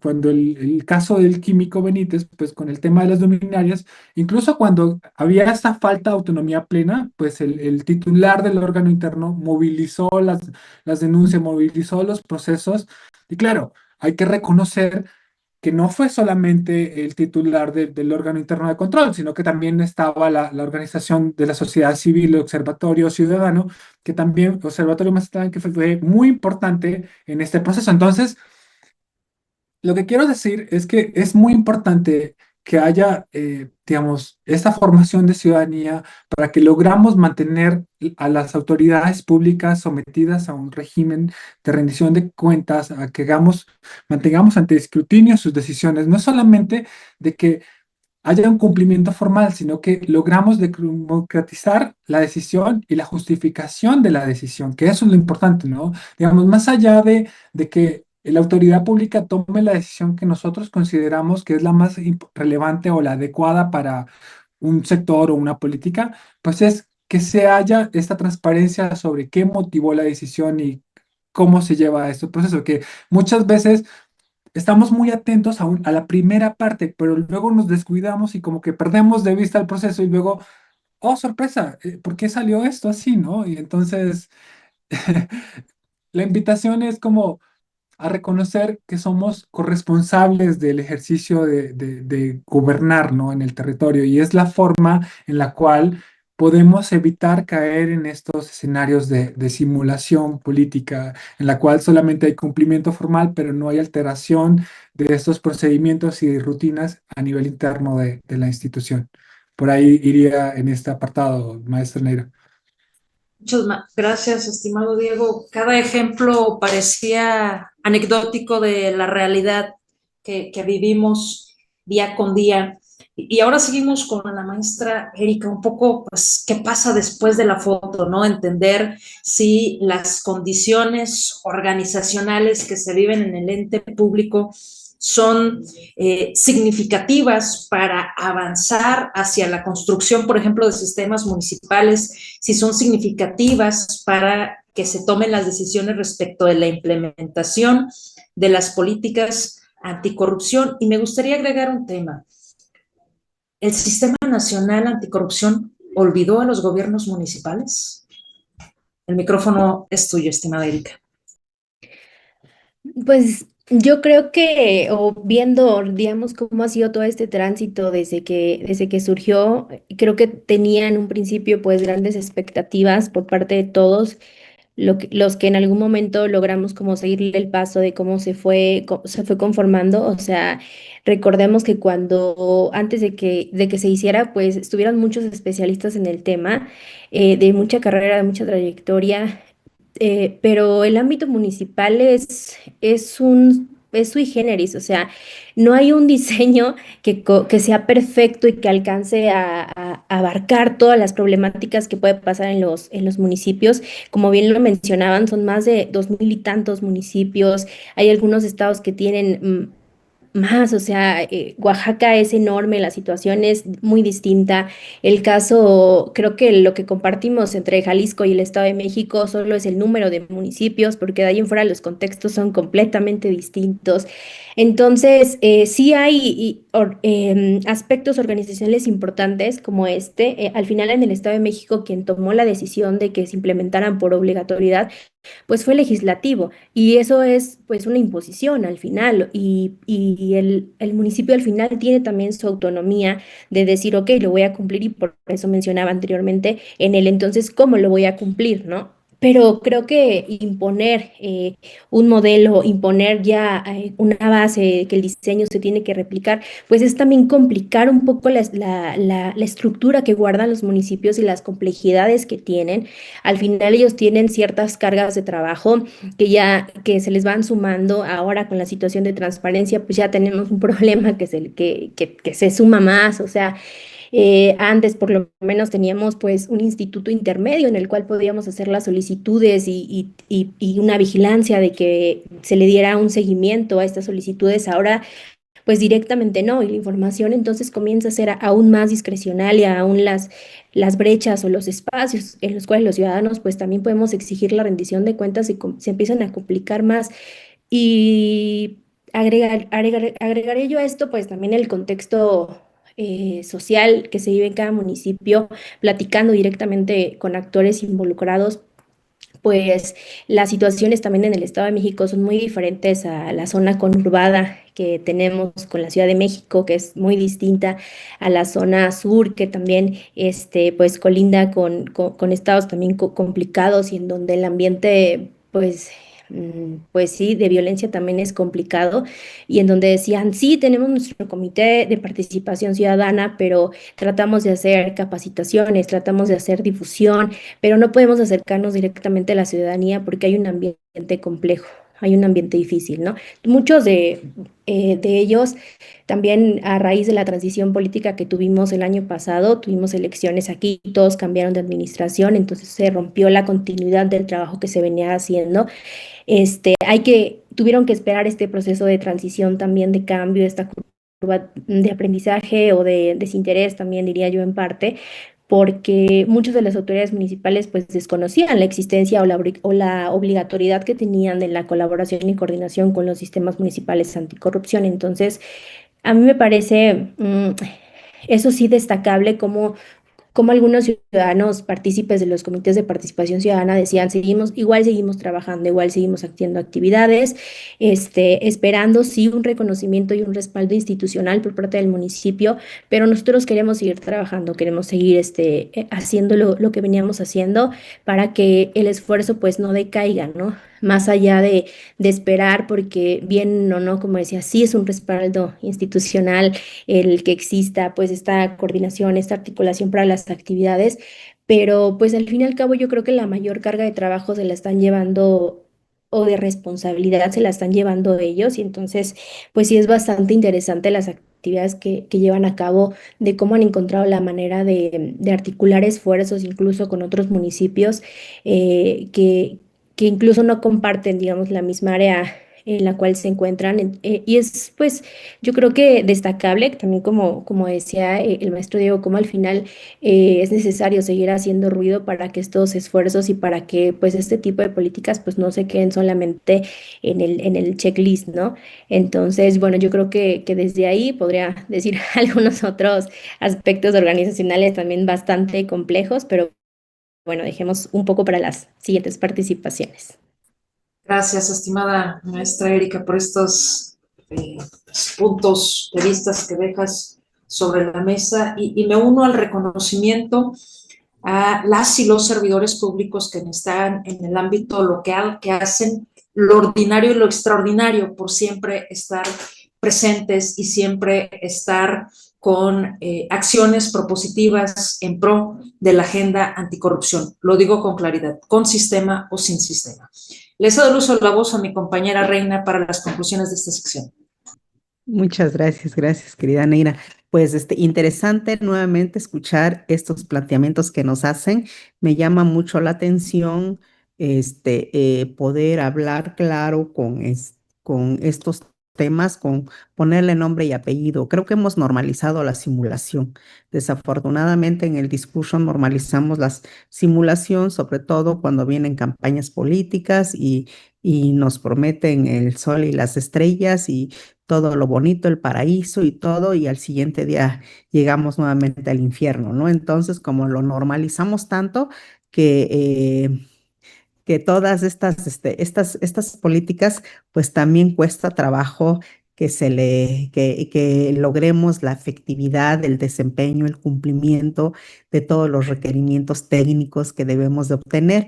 cuando el caso del químico Benítez, pues con el tema de las luminarias, incluso cuando había esta falta de autonomía plena, pues el titular del órgano interno movilizó las denuncias, movilizó los procesos. Y claro, hay que reconocer que no fue solamente el titular del órgano interno de control, sino que también estaba la organización de la sociedad civil, el Observatorio Ciudadano, que también, Observatorio Mazatlán, que fue muy importante en este proceso. Entonces, lo que quiero decir es que es muy importante que haya, digamos, esta formación de ciudadanía para que logramos mantener a las autoridades públicas sometidas a un régimen de rendición de cuentas, a que mantengamos ante escrutinio sus decisiones, no solamente de que haya un cumplimiento formal, sino que logramos democratizar la decisión y la justificación de la decisión, que eso es lo importante, ¿no? Digamos, más allá de que la autoridad pública tome la decisión que nosotros consideramos que es la más relevante o la adecuada para un sector o una política, pues es que se haya esta transparencia sobre qué motivó la decisión y cómo se lleva este proceso, que muchas veces estamos muy atentos a la primera parte, pero luego nos descuidamos y como que perdemos de vista el proceso y luego, oh, sorpresa, ¿por qué salió esto así, no? Y entonces, la invitación es como a reconocer que somos corresponsables del ejercicio de gobernar, ¿no? En el territorio y es la forma en la cual podemos evitar caer en estos escenarios de simulación política, en la cual solamente hay cumplimiento formal, pero no hay alteración de estos procedimientos y rutinas a nivel interno de la institución. Por ahí iría en este apartado, maestra Neira. Muchas gracias, estimado Diego. Cada ejemplo parecía anecdótico de la realidad que vivimos día con día. Y ahora seguimos con la maestra Erika, un poco, pues, qué pasa después de la foto, ¿no? Entender si las condiciones organizacionales que se viven en el ente público son significativas para avanzar hacia la construcción, por ejemplo, de sistemas municipales, si son significativas para que se tomen las decisiones respecto de la implementación de las políticas anticorrupción. Y me gustaría agregar un tema. ¿El Sistema Nacional Anticorrupción olvidó a los gobiernos municipales? El micrófono es tuyo, estimada Erika. Pues yo creo que, o viendo, digamos, cómo ha sido todo este tránsito desde que surgió, creo que tenía en un principio pues grandes expectativas por parte de todos los que en algún momento logramos como seguirle el paso de cómo se fue conformando. O sea, recordemos que antes de que se hiciera, pues estuvieron muchos especialistas en el tema, de mucha carrera, de mucha trayectoria, pero el ámbito municipal es sui generis. O sea, no hay un diseño que sea perfecto y que alcance a abarcar todas las problemáticas que puede pasar en los municipios. Como bien lo mencionaban, son más de 2000 y tantos municipios. Hay algunos estados que tienen más. O sea, Oaxaca es enorme, la situación es muy distinta. El caso, creo que lo que compartimos entre Jalisco y el Estado de México solo es el número de municipios, porque de ahí en fuera los contextos son completamente distintos. Entonces, sí hay aspectos organizacionales importantes como este. Al final, en el Estado de México, quien tomó la decisión de que se implementaran por obligatoriedad, pues fue legislativo, y eso es pues una imposición al final, y y el municipio al final tiene también su autonomía de decir, ok, lo voy a cumplir y por eso mencionaba anteriormente en el entonces, ¿cómo lo voy a cumplir, no? Pero creo que imponer un modelo, imponer ya una base, que el diseño se tiene que replicar, pues es también complicar un poco la estructura que guardan los municipios y las complejidades que tienen. Al final ellos tienen ciertas cargas de trabajo que se les van sumando. Ahora con la situación de transparencia, pues ya tenemos un problema que se suma más, o sea, antes por lo menos teníamos pues un instituto intermedio en el cual podíamos hacer las solicitudes y una vigilancia de que se le diera un seguimiento a estas solicitudes. Ahora pues directamente no, y la información entonces comienza a ser aún más discrecional y aún las brechas o los espacios en los cuales los ciudadanos pues también podemos exigir la rendición de cuentas se empiezan a complicar más. Y agregaré yo a esto, pues también el contexto social que se vive en cada municipio, platicando directamente con actores involucrados, pues las situaciones también en el Estado de México son muy diferentes a la zona conurbada que tenemos con la Ciudad de México, que es muy distinta a la zona sur, que también pues colinda con estados también complicados y en donde el ambiente pues pues sí, de violencia también es complicado y en donde decían, sí, tenemos nuestro comité de participación ciudadana, pero tratamos de hacer capacitaciones, tratamos de hacer difusión, pero no podemos acercarnos directamente a la ciudadanía porque hay un ambiente complejo, hay un ambiente difícil, ¿no? Muchos de ellos también a raíz de la transición política que tuvimos el año pasado, tuvimos elecciones aquí, todos cambiaron de administración, entonces se rompió la continuidad del trabajo que se venía haciendo. Tuvieron que esperar este proceso de transición también de cambio, esta curva de aprendizaje o de desinterés también diría yo en parte, porque muchas de las autoridades municipales pues desconocían la existencia o la obligatoriedad que tenían de la colaboración y coordinación con los sistemas municipales anticorrupción. Entonces, a mí me parece eso sí destacable como algunos ciudadanos partícipes de los comités de participación ciudadana decían, igual seguimos trabajando, igual seguimos haciendo actividades, esperando sí un reconocimiento y un respaldo institucional por parte del municipio, pero nosotros queremos seguir trabajando, queremos seguir haciendo lo que veníamos haciendo para que el esfuerzo pues no decaiga, ¿no? Más allá de esperar, porque bien o no, como decía, sí es un respaldo institucional el que exista pues esta coordinación, esta articulación para las actividades, pero pues al fin y al cabo yo creo que la mayor carga de trabajo se la están llevando o de responsabilidad se la están llevando ellos y entonces pues sí es bastante interesante las actividades que llevan a cabo, de cómo han encontrado la manera de articular esfuerzos incluso con otros municipios que incluso no comparten, digamos, la misma área en la cual se encuentran. Y es, pues, yo creo que destacable, también como decía el maestro Diego, como al final es necesario seguir haciendo ruido para que estos esfuerzos y para que, pues, este tipo de políticas, pues, no se queden solamente en el checklist, ¿no? Entonces, bueno, yo creo que desde ahí podría decir algunos otros aspectos organizacionales también bastante complejos, pero bueno, dejemos un poco para las siguientes participaciones. Gracias, estimada maestra Erika, por estos puntos de vista que dejas sobre la mesa y me uno al reconocimiento a las y los servidores públicos que están en el ámbito local, que hacen lo ordinario y lo extraordinario por siempre estar presentes y siempre estar con acciones propositivas en pro de la agenda anticorrupción. Lo digo con claridad, con sistema o sin sistema. Le cedo el uso de la voz a mi compañera Reina para las conclusiones de esta sección. Muchas gracias, querida Neira. Pues interesante nuevamente escuchar estos planteamientos que nos hacen. Me llama mucho la atención poder hablar claro con estos temas, con ponerle nombre y apellido. Creo que hemos normalizado la simulación. Desafortunadamente en el discurso normalizamos la simulación, sobre todo cuando vienen campañas políticas y nos prometen el sol y las estrellas y todo lo bonito, el paraíso y todo, y al siguiente día llegamos nuevamente al infierno, ¿no? Entonces, como lo normalizamos tanto que todas estas políticas, pues también cuesta trabajo que logremos la efectividad, el desempeño, el cumplimiento de todos los requerimientos técnicos que debemos de obtener.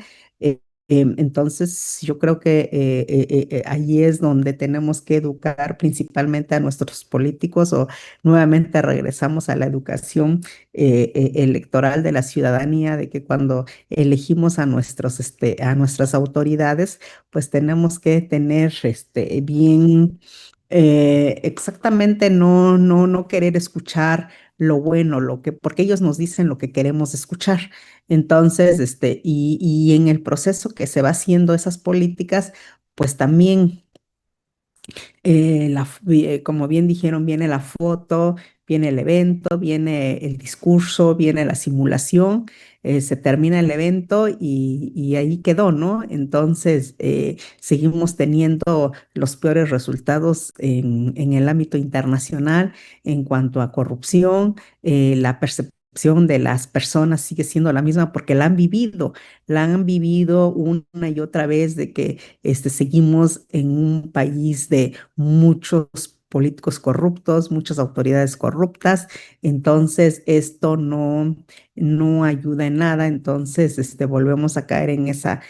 Entonces, yo creo que ahí es donde tenemos que educar principalmente a nuestros políticos, o nuevamente regresamos a la educación electoral de la ciudadanía, de que cuando elegimos a a nuestras autoridades, pues tenemos que tener bien exactamente, no querer escuchar lo bueno, porque ellos nos dicen lo que queremos escuchar. Entonces, y en el proceso que se va haciendo esas políticas, pues también como bien dijeron, viene la foto, viene el evento, viene el discurso, viene la simulación, se termina el evento y ahí quedó, ¿no? Entonces, seguimos teniendo los peores resultados en el ámbito internacional en cuanto a corrupción. La percepción de las personas sigue siendo la misma porque la han vivido una y otra vez, de que seguimos en un país de muchos políticos corruptos, muchas autoridades corruptas. Entonces esto no ayuda en nada. Entonces volvemos a caer en esa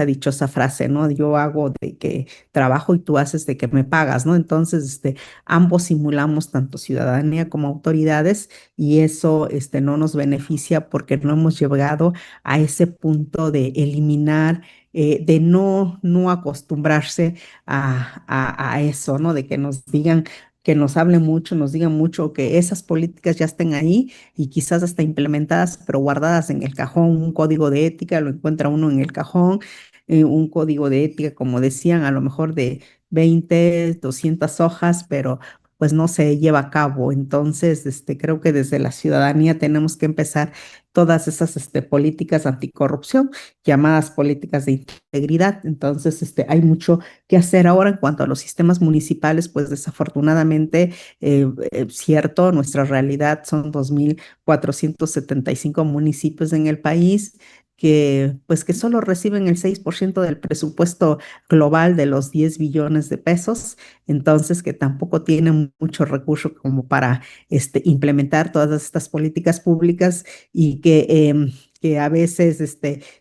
dichosa frase, ¿no? Yo hago de que trabajo y tú haces de que me pagas, ¿no? Entonces ambos simulamos, tanto ciudadanía como autoridades, y eso no nos beneficia porque no hemos llegado a ese punto de eliminar, de no acostumbrarse a eso, ¿no? De que nos digan, que nos hablen mucho, nos digan mucho, que esas políticas ya estén ahí y quizás hasta implementadas, pero guardadas en el cajón. Un código de ética lo encuentra uno en el cajón, un código de ética, como decían, a lo mejor de 20, 200 hojas, pero pues no se lleva a cabo. Entonces, creo que desde la ciudadanía tenemos que empezar todas esas políticas anticorrupción, llamadas políticas de integridad. Entonces, hay mucho que hacer ahora en cuanto a los sistemas municipales. Pues desafortunadamente, cierto, nuestra realidad son 2.475 municipios en el país, que solo reciben el 6% del presupuesto global de los 10 billones de pesos. Entonces, que tampoco tienen mucho recurso como para implementar todas estas políticas públicas, y que a veces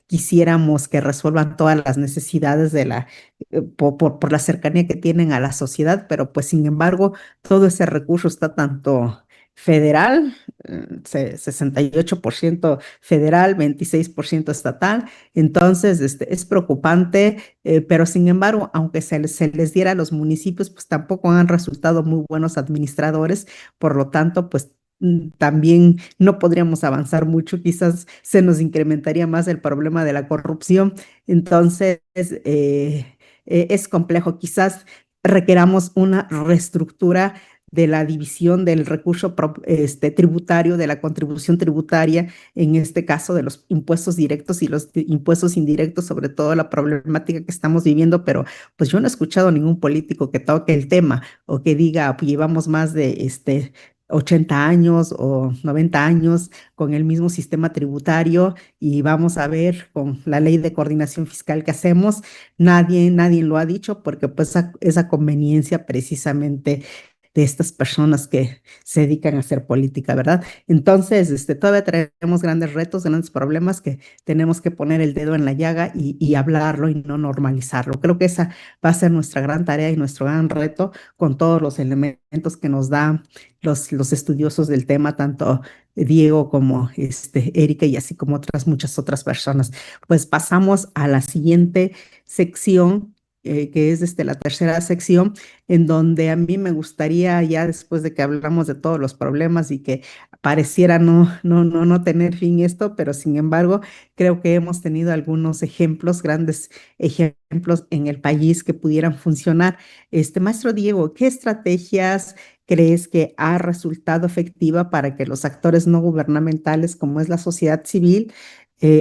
quisiéramos que resuelvan todas las necesidades por la cercanía que tienen a la sociedad, pero pues sin embargo todo ese recurso está tanto federal, 68% federal, 26% estatal. Entonces, es preocupante, pero sin embargo, aunque se les diera a los municipios, pues tampoco han resultado muy buenos administradores. Por lo tanto, pues también no podríamos avanzar mucho. Quizás se nos incrementaría más el problema de la corrupción. Entonces, es complejo. Quizás requeramos una reestructura de la división del recurso tributario, de la contribución tributaria, en este caso de los impuestos directos y los impuestos indirectos, sobre todo la problemática que estamos viviendo. Pero pues yo no he escuchado ningún político que toque el tema o que diga, pues llevamos más de 80 años o 90 años con el mismo sistema tributario, y vamos a ver con la ley de coordinación fiscal que hacemos. Nadie lo ha dicho, porque pues esa conveniencia precisamente de estas personas que se dedican a hacer política, ¿verdad? Entonces, todavía tenemos grandes retos, grandes problemas, que tenemos que poner el dedo en la llaga y hablarlo y no normalizarlo. Creo que esa va a ser nuestra gran tarea y nuestro gran reto, con todos los elementos que nos dan los estudiosos del tema, tanto Diego como Erika, y así como muchas otras personas. Pues pasamos a la siguiente sección, que es la tercera sección, en donde a mí me gustaría, ya después de que hablamos de todos los problemas y que pareciera no tener fin esto, pero sin embargo creo que hemos tenido algunos ejemplos, grandes ejemplos en el país, que pudieran funcionar. Maestro Diego, ¿qué estrategias crees que ha resultado efectiva para que los actores no gubernamentales, como es la sociedad civil,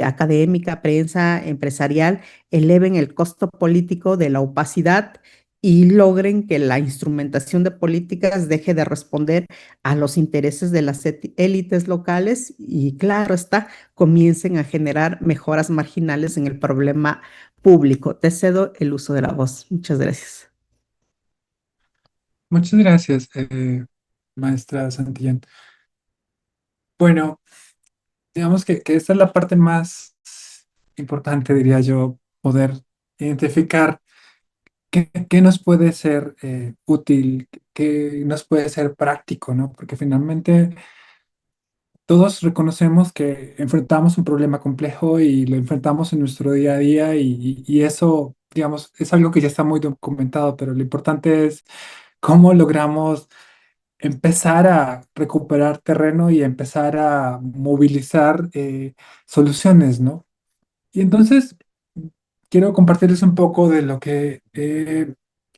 académica, prensa, empresarial, eleven el costo político de la opacidad y logren que la instrumentación de políticas deje de responder a los intereses de las élites locales y, claro está, comiencen a generar mejoras marginales en el problema público? Te cedo el uso de la voz. Muchas gracias. Muchas gracias, maestra Santillán. Bueno, digamos que esta es la parte más importante, diría yo, poder identificar qué nos puede ser útil, qué nos puede ser práctico, ¿no? Porque finalmente todos reconocemos que enfrentamos un problema complejo y lo enfrentamos en nuestro día a día y eso, digamos, es algo que ya está muy documentado, pero lo importante es cómo logramos empezar a recuperar terreno y empezar a movilizar soluciones, ¿no? Y entonces quiero compartirles un poco de lo que he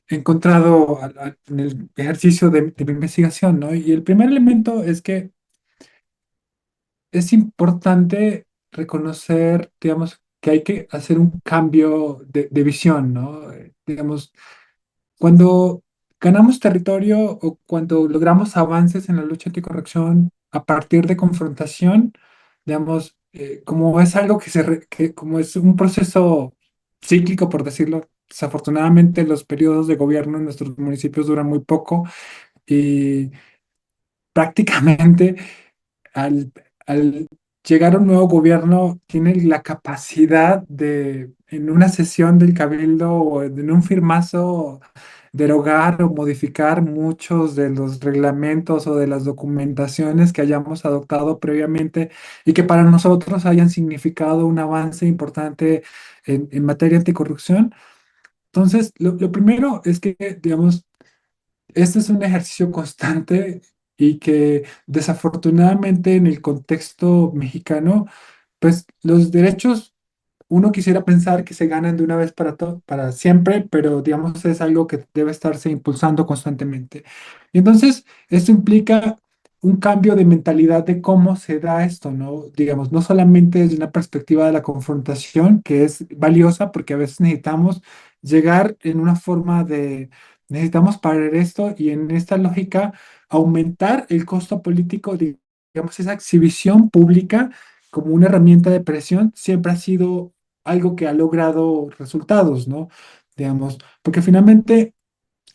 encontrado en el ejercicio de mi investigación, ¿no? Y el primer elemento es que es importante reconocer, digamos, que hay que hacer un cambio de visión, ¿no? Digamos, cuando ganamos territorio o cuando logramos avances en la lucha anticorrupción a partir de confrontación, digamos, como es algo que como es un proceso cíclico, por decirlo, desafortunadamente los periodos de gobierno en nuestros municipios duran muy poco y prácticamente al, al llegar un nuevo gobierno, tiene la capacidad de, en una sesión del Cabildo o en un firmazo, derogar o modificar muchos de los reglamentos o de las documentaciones que hayamos adoptado previamente y que para nosotros hayan significado un avance importante en materia anticorrupción. Entonces, lo primero es que, digamos, este es un ejercicio constante y que desafortunadamente en el contexto mexicano, pues los derechos, uno quisiera pensar que se ganan de una vez para siempre, pero digamos es algo que debe estarse impulsando constantemente. Y entonces, esto implica un cambio de mentalidad de cómo se da esto, ¿no? Digamos, no solamente desde una perspectiva de la confrontación, que es valiosa porque a veces necesitamos llegar en una forma de, necesitamos parar esto y en esta lógica aumentar el costo político, digamos, esa exhibición pública como una herramienta de presión siempre ha sido algo que ha logrado resultados, ¿no? Digamos, porque finalmente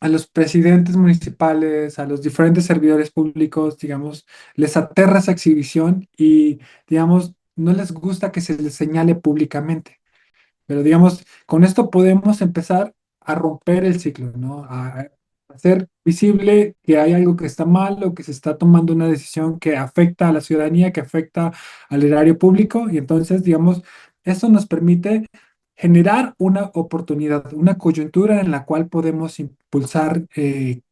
a los presidentes municipales, a los diferentes servidores públicos, digamos, les aterra esa exhibición y, digamos, no les gusta que se les señale públicamente. Pero digamos, con esto podemos empezar a romper el ciclo, ¿no? A hacer visible que hay algo que está mal o que se está tomando una decisión que afecta a la ciudadanía, que afecta al erario público. Y entonces, digamos, esto nos permite generar una oportunidad, una coyuntura en la cual podemos impulsar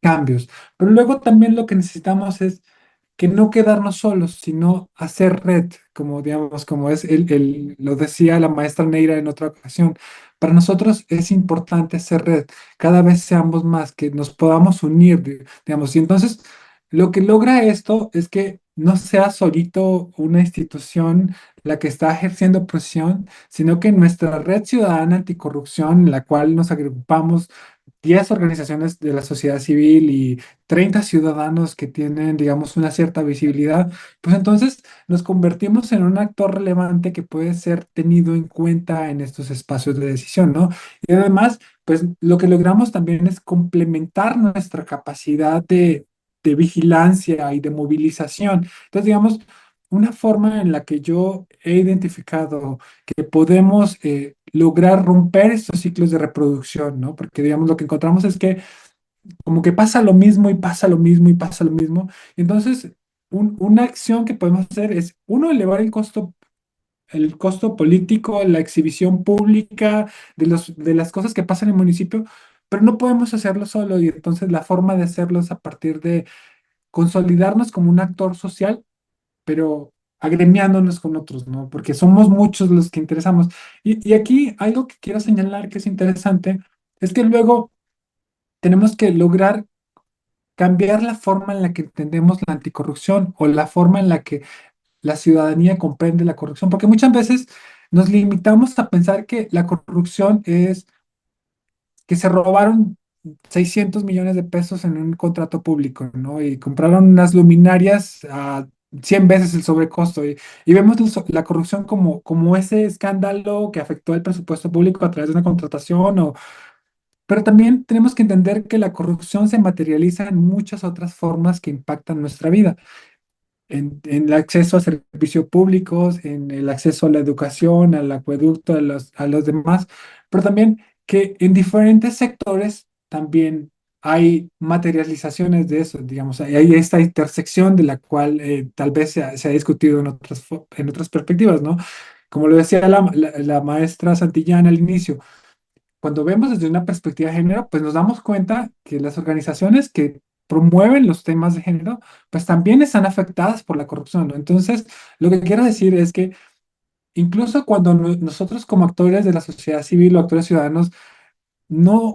cambios. Pero luego también lo que necesitamos es que no quedarnos solos, sino hacer red, como digamos, como es lo decía la maestra Neira en otra ocasión. Para nosotros es importante hacer red, cada vez seamos más, que nos podamos unir, digamos, y entonces lo que logra esto es que no sea solito una institución la que está ejerciendo presión, sino que nuestra red ciudadana anticorrupción, en la cual nos agrupamos 10 organizaciones de la sociedad civil y 30 ciudadanos que tienen, digamos, una cierta visibilidad, pues entonces nos convertimos en un actor relevante que puede ser tenido en cuenta en estos espacios de decisión, ¿no? Y además, pues lo que logramos también es complementar nuestra capacidad de vigilancia y de movilización. Entonces, digamos, una forma en la que yo he identificado que podemos lograr romper estos ciclos de reproducción, ¿no? Porque, digamos, lo que encontramos es que como que pasa lo mismo y pasa lo mismo y pasa lo mismo. Entonces, una acción que podemos hacer es, uno, elevar el costo político, la exhibición pública de las cosas que pasan en el municipio, pero no podemos hacerlo solo y entonces la forma de hacerlo es a partir de consolidarnos como un actor social, pero agremiándonos con otros, ¿no? Porque somos muchos los que interesamos. Y aquí algo que quiero señalar que es interesante es que luego tenemos que lograr cambiar la forma en la que entendemos la anticorrupción o la forma en la que la ciudadanía comprende la corrupción, porque muchas veces nos limitamos a pensar que la corrupción es que se robaron 600 millones de pesos en un contrato público, ¿no? Y compraron unas luminarias a 100 veces el sobrecosto. Y vemos la corrupción como ese escándalo que afectó el presupuesto público a través de una contratación pero también tenemos que entender que la corrupción se materializa en muchas otras formas que impactan nuestra vida, en el acceso a servicios públicos, en el acceso a la educación, al acueducto, a los demás, pero también que en diferentes sectores también hay materializaciones de eso, digamos, hay esta intersección de la cual tal vez se ha discutido en otras perspectivas, ¿no? Como lo decía la maestra Santillana al inicio, cuando vemos desde una perspectiva de género, pues nos damos cuenta que las organizaciones que promueven los temas de género, pues también están afectadas por la corrupción, ¿no? Entonces, lo que quiero decir es que incluso cuando nosotros como actores de la sociedad civil o actores ciudadanos no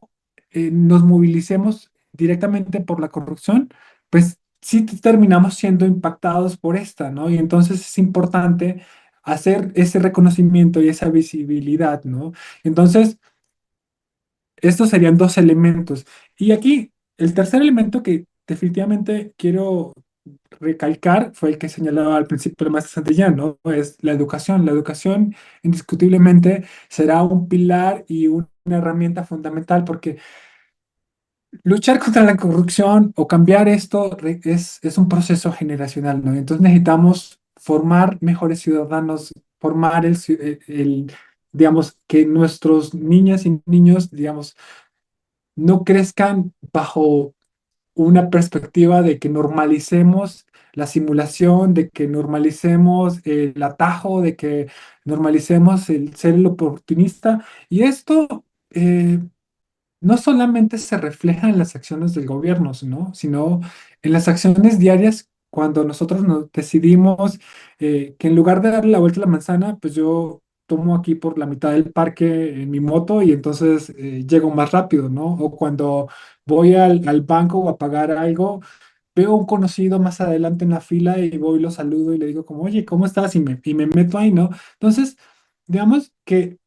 nos movilicemos directamente por la corrupción, pues sí terminamos siendo impactados por esta, ¿no? Y entonces es importante hacer ese reconocimiento y esa visibilidad, ¿no? Entonces, estos serían dos elementos. Y aquí, el tercer elemento que definitivamente quiero recalcar fue el que señalaba al principio el maestro Santillán, ¿no? Es la educación. La educación indiscutiblemente será un pilar y una herramienta fundamental porque luchar contra la corrupción o cambiar esto es un proceso generacional, ¿no? Entonces necesitamos formar mejores ciudadanos, formar digamos, que nuestros niñas y niños, digamos, no crezcan bajo una perspectiva de que normalicemos la simulación, de que normalicemos el atajo, de que normalicemos el ser el oportunista. Y esto no solamente se refleja en las acciones del gobierno, ¿no? Sino en las acciones diarias cuando nosotros nos decidimos que en lugar de darle la vuelta a la manzana, pues yo tomo aquí por la mitad del parque en mi moto y entonces llego más rápido, ¿no? O cuando voy al banco o a pagar algo, veo un conocido más adelante en la fila y voy, lo saludo y le digo como, oye, ¿cómo estás? Y me meto ahí, ¿no? Entonces, digamos que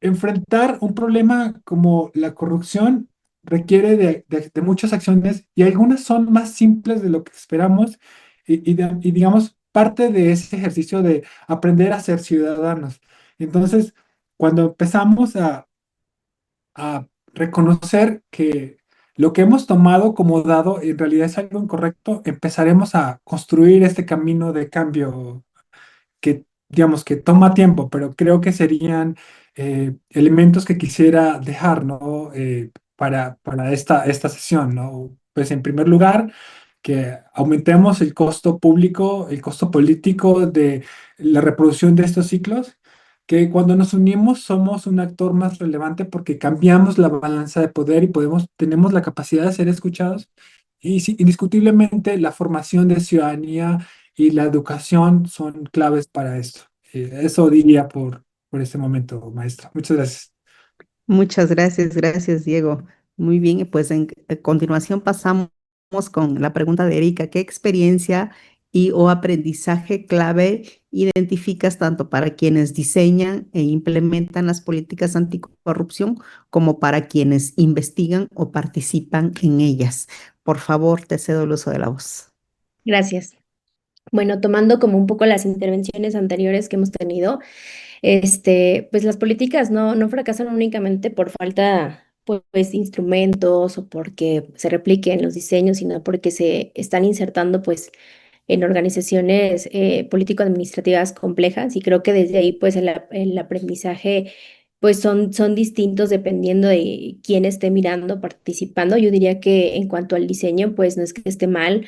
enfrentar un problema como la corrupción requiere de muchas acciones y algunas son más simples de lo que esperamos y digamos, parte de ese ejercicio de aprender a ser ciudadanos. Entonces, cuando empezamos a reconocer que lo que hemos tomado como dado en realidad es algo incorrecto, empezaremos a construir este camino de cambio que, digamos, que toma tiempo, pero creo que serían elementos que quisiera dejar, ¿no? Para esta sesión, ¿no? Pues en primer lugar, que aumentemos el costo público, el costo político de la reproducción de estos ciclos, que cuando nos unimos somos un actor más relevante porque cambiamos la balanza de poder y tenemos la capacidad de ser escuchados. Y sí, indiscutiblemente la formación de ciudadanía y la educación son claves para esto. Eso diría por este momento, maestra. Muchas gracias. Muchas gracias, gracias, Diego. Muy bien, y pues a continuación pasamos con la pregunta de Erika. ¿Qué experiencia y o aprendizaje clave identificas tanto para quienes diseñan e implementan las políticas anticorrupción como para quienes investigan o participan en ellas? Por favor, te cedo el uso de la voz. Gracias. Bueno, tomando como un poco las intervenciones anteriores que hemos tenido, pues las políticas no fracasan únicamente por falta, pues, de instrumentos o porque se repliquen los diseños, sino porque se están insertando, pues, en organizaciones político-administrativas complejas y creo que desde ahí, pues, el aprendizaje, pues, son distintos dependiendo de quién esté mirando, participando. Yo diría que en cuanto al diseño, pues, no es que esté mal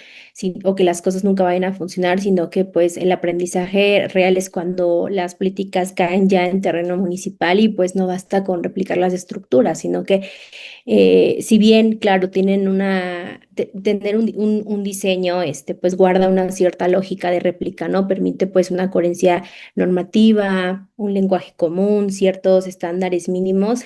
o que las cosas nunca vayan a funcionar, sino que pues el aprendizaje real es cuando las políticas caen ya en terreno municipal y pues no basta con replicar las estructuras, sino que si bien, claro, tienen tener un diseño, pues guarda una cierta lógica de réplica, ¿no? Permite pues una coherencia normativa, un lenguaje común, ciertos estándares mínimos,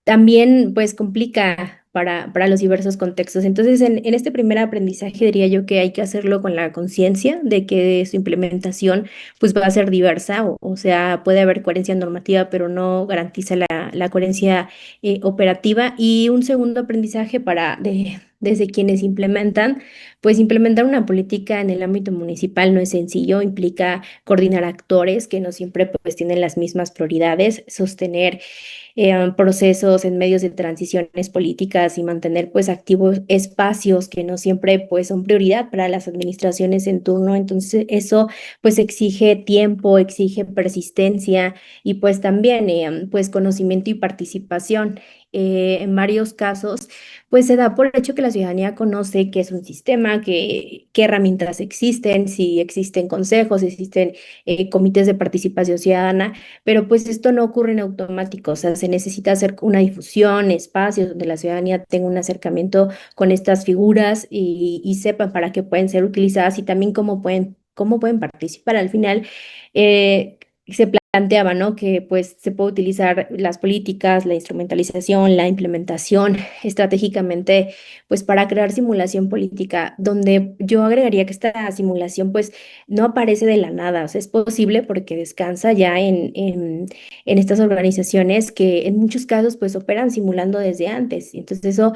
también pues complica para los diversos contextos. Entonces, en este primer aprendizaje diría yo que hay que hacerlo con la conciencia de que su implementación pues va a ser diversa, o sea, puede haber coherencia normativa, pero no garantiza la coherencia operativa. Y un segundo aprendizaje desde quienes implementan, pues implementar una política en el ámbito municipal no es sencillo, implica coordinar actores que no siempre pues tienen las mismas prioridades, sostener procesos en medios de transiciones políticas y mantener pues activos espacios que no siempre pues son prioridad para las administraciones en turno. Entonces eso pues exige tiempo, exige persistencia y pues también pues conocimiento y participación. En varios casos pues se da por hecho que la ciudadanía conoce qué es un sistema, qué herramientas existen, si existen consejos, si existen comités de participación ciudadana, pero pues esto no ocurre en automático, o sea, se necesita hacer una difusión, espacios donde la ciudadanía tenga un acercamiento con estas figuras y sepan para qué pueden ser utilizadas y también cómo pueden participar. Al final, se planteaba, ¿no? Que pues se puede utilizar las políticas, la instrumentalización, la implementación estratégicamente, pues para crear simulación política, donde yo agregaría que esta simulación pues no aparece de la nada, o sea, es posible porque descansa ya en estas organizaciones que en muchos casos pues operan simulando desde antes. Entonces eso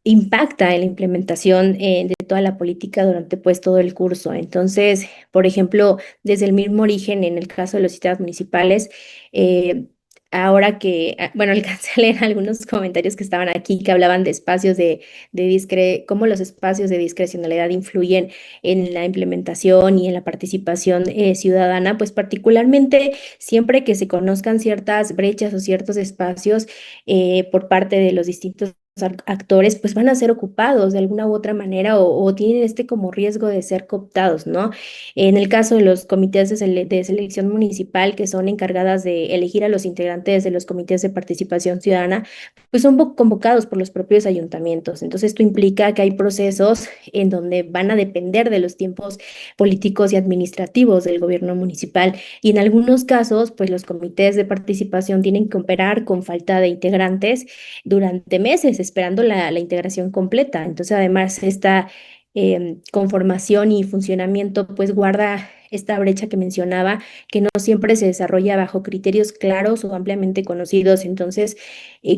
impacta en la implementación de toda la política durante pues todo el curso. Entonces, por ejemplo, desde el mismo origen, en el caso de los sistemas municipales, eh, ahora que, bueno, alcancé a leer algunos comentarios que estaban aquí que hablaban de espacios cómo los espacios de discrecionalidad influyen en la implementación y en la participación ciudadana, pues particularmente siempre que se conozcan ciertas brechas o ciertos espacios por parte de los distintos actores, pues van a ser ocupados de alguna u otra manera o tienen este como riesgo de ser cooptados, ¿no? En el caso de los comités de selección municipal que son encargadas de elegir a los integrantes de los comités de participación ciudadana, pues son convocados por los propios ayuntamientos. Entonces esto implica que hay procesos en donde van a depender de los tiempos políticos y administrativos del gobierno municipal y en algunos casos, pues los comités de participación tienen que operar con falta de integrantes durante meses esperando la integración completa. Entonces, además, esta conformación y funcionamiento, pues guarda esta brecha que mencionaba, que no siempre se desarrolla bajo criterios claros o ampliamente conocidos. Entonces,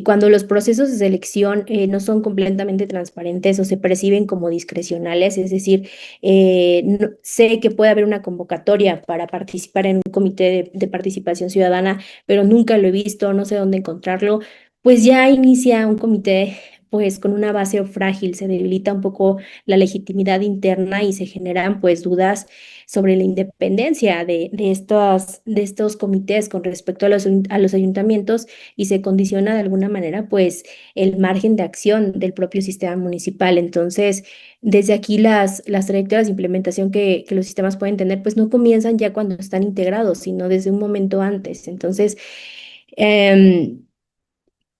cuando los procesos de selección no son completamente transparentes o se perciben como discrecionales, es decir, sé que puede haber una convocatoria para participar en un comité de participación ciudadana, pero nunca lo he visto, no sé dónde encontrarlo, pues ya inicia un comité pues con una base frágil, se debilita un poco la legitimidad interna y se generan pues dudas sobre la independencia de estos comités con respecto a los ayuntamientos y se condiciona de alguna manera pues el margen de acción del propio sistema municipal. Entonces, desde aquí las trayectorias de implementación que los sistemas pueden tener pues no comienzan ya cuando están integrados, sino desde un momento antes. Entonces,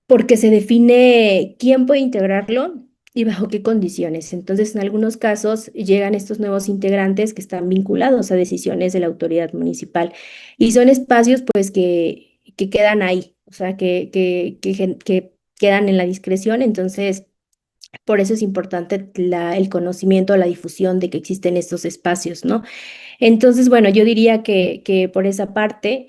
porque se define quién puede integrarlo y bajo qué condiciones. Entonces, en algunos casos llegan estos nuevos integrantes que están vinculados a decisiones de la autoridad municipal y son espacios pues que quedan ahí, o sea, que quedan en la discreción. Entonces, por eso es importante el conocimiento, la difusión de que existen estos espacios, ¿no? Entonces, bueno, yo diría que por esa parte,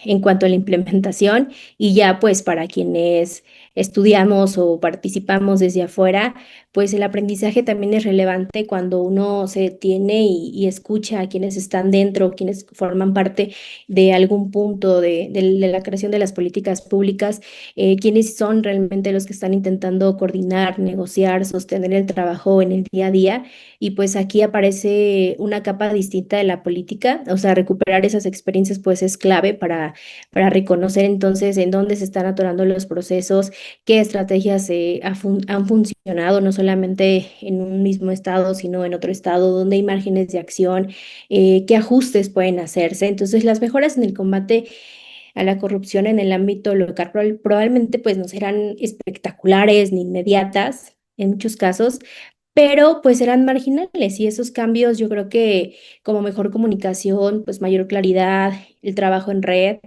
en cuanto a la implementación, y ya pues para quienes estudiamos o participamos desde afuera, pues el aprendizaje también es relevante cuando uno se detiene y escucha a quienes están dentro, quienes forman parte de algún punto de la creación de las políticas públicas, quienes son realmente los que están intentando coordinar, negociar, sostener el trabajo en el día a día. Y pues aquí aparece una capa distinta de la política, o sea, recuperar esas experiencias pues es clave para reconocer entonces en dónde se están atorando los procesos, qué estrategias han funcionado, no solamente en un mismo estado, sino en otro estado, dónde hay márgenes de acción, qué ajustes pueden hacerse. Entonces, las mejoras en el combate a la corrupción en el ámbito local probablemente pues no serán espectaculares ni inmediatas en muchos casos, pero pues serán marginales y esos cambios yo creo que como mejor comunicación, pues mayor claridad, el trabajo en red,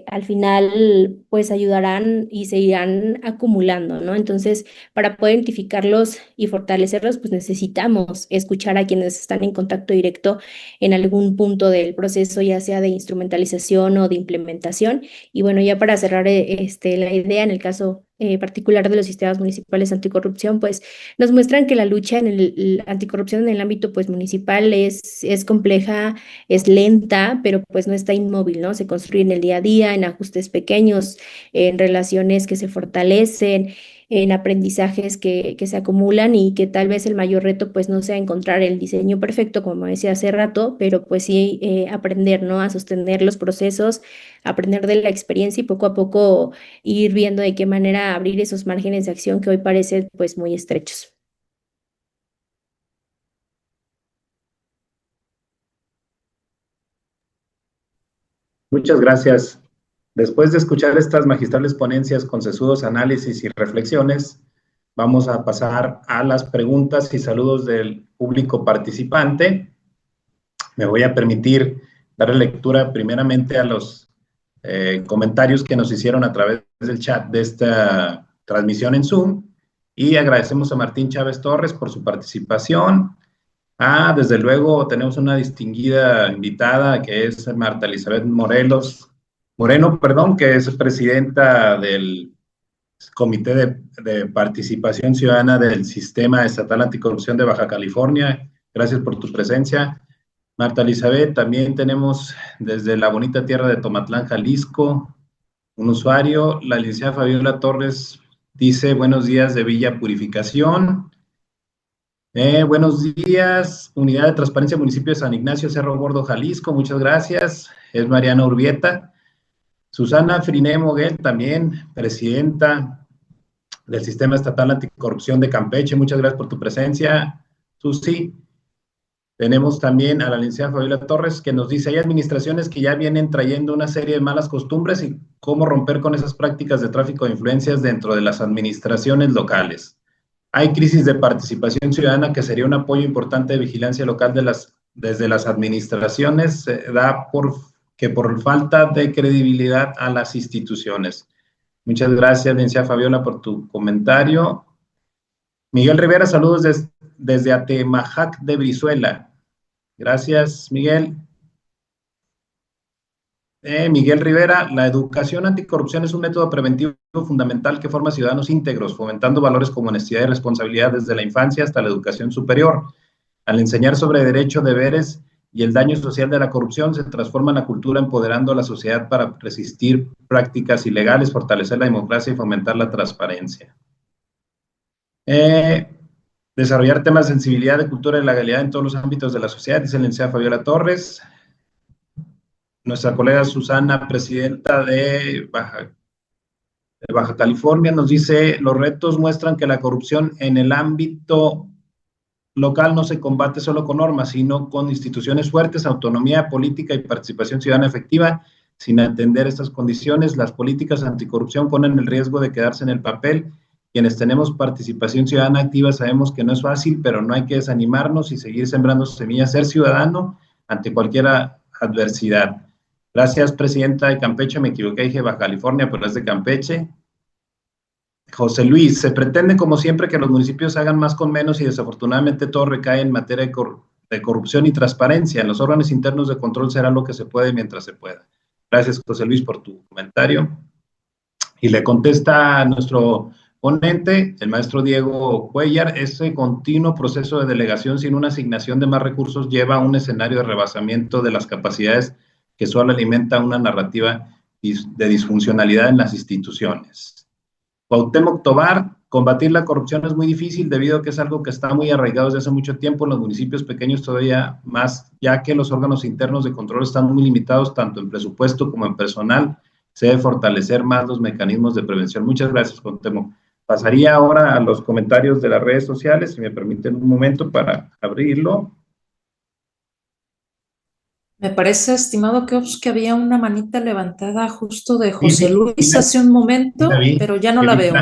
al final pues ayudarán y se irán acumulando, ¿no? Entonces, para poder identificarlos y fortalecerlos, pues necesitamos escuchar a quienes están en contacto directo en algún punto del proceso, ya sea de instrumentalización o de implementación. Y bueno, ya para cerrar la idea, en el caso particular de los sistemas municipales anticorrupción, pues nos muestran que la lucha en el anticorrupción en el ámbito pues municipal es compleja, es lenta, pero pues no está inmóvil, ¿no? Se construye en el día a día, en ajustes pequeños, en relaciones que se fortalecen, en aprendizajes que se acumulan y que tal vez el mayor reto pues no sea encontrar el diseño perfecto, como decía hace rato, pero pues sí aprender, ¿no? A sostener los procesos, aprender de la experiencia y poco a poco ir viendo de qué manera abrir esos márgenes de acción que hoy parecen pues muy estrechos. Muchas gracias. Después de escuchar estas magistrales ponencias con sesudos análisis y reflexiones, vamos a pasar a las preguntas y saludos del público participante. Me voy a permitir darle lectura primeramente a los comentarios que nos hicieron a través del chat de esta transmisión en Zoom y agradecemos a Martín Chávez Torres por su participación. Desde luego tenemos una distinguida invitada que es Marta Elizabeth Moreno, que es presidenta del Comité de Participación Ciudadana del Sistema Estatal Anticorrupción de Baja California. Gracias por tu presencia. Marta Elizabeth, también tenemos desde la bonita tierra de Tomatlán, Jalisco, un usuario, la licenciada Fabiola Torres, dice, buenos días de Villa Purificación. Buenos días, Unidad de Transparencia Municipio de San Ignacio, Cerro Gordo, Jalisco, muchas gracias. Es Mariana Urbieta. Susana Friné Moguel, también presidenta del Sistema Estatal Anticorrupción de Campeche, muchas gracias por tu presencia, Susi. Tenemos también a la licenciada Fabiola Torres, que nos dice, hay administraciones que ya vienen trayendo una serie de malas costumbres y cómo romper con esas prácticas de tráfico de influencias dentro de las administraciones locales. Hay crisis de participación ciudadana que sería un apoyo importante de vigilancia local desde las administraciones, se da por falta de credibilidad a las instituciones. Muchas gracias, licenciada Fabiola, por tu comentario. Miguel Rivera, saludos desde Atemajac de Brizuela. Gracias, Miguel. Miguel Rivera, la educación anticorrupción es un método preventivo fundamental que forma ciudadanos íntegros, fomentando valores como honestidad y responsabilidad desde la infancia hasta la educación superior. Al enseñar sobre derechos, deberes y el daño social de la corrupción, se transforma la cultura empoderando a la sociedad para resistir prácticas ilegales, fortalecer la democracia y fomentar la transparencia. Desarrollar temas de sensibilidad, de cultura y legalidad en todos los ámbitos de la sociedad, dice la licenciada Fabiola Torres. Nuestra colega Susana, presidenta de Baja California, nos dice, los retos muestran que la corrupción en el ámbito local no se combate solo con normas, sino con instituciones fuertes, autonomía política y participación ciudadana efectiva. Sin atender estas condiciones, las políticas anticorrupción ponen el riesgo de quedarse en el papel. Quienes tenemos participación ciudadana activa sabemos que no es fácil, pero no hay que desanimarnos y seguir sembrando semillas, ser ciudadano ante cualquier adversidad. Gracias, presidenta de Campeche, me equivoqué, dije Baja California, pero es de Campeche. José Luis, se pretende como siempre que los municipios hagan más con menos y desafortunadamente todo recae en materia de corrupción y transparencia. En los órganos internos de control será lo que se puede mientras se pueda. Gracias, José Luis, por tu comentario. Y le contesta a nuestro ponente, el maestro Diego Cuellar, ese continuo proceso de delegación sin una asignación de más recursos lleva a un escenario de rebasamiento de las capacidades que solo alimenta una narrativa de disfuncionalidad en las instituciones. Cuauhtémoc Tobar, combatir la corrupción es muy difícil debido a que es algo que está muy arraigado desde hace mucho tiempo en los municipios pequeños todavía más, ya que los órganos internos de control están muy limitados tanto en presupuesto como en personal. Se debe fortalecer más los mecanismos de prevención. Muchas gracias, Cuauhtémoc. Pasaría ahora a los comentarios de las redes sociales, si me permiten un momento para abrirlo. Me parece, estimado Keops, que había una manita levantada justo de José Sí, Luis hace un momento, David, pero ya no la veo.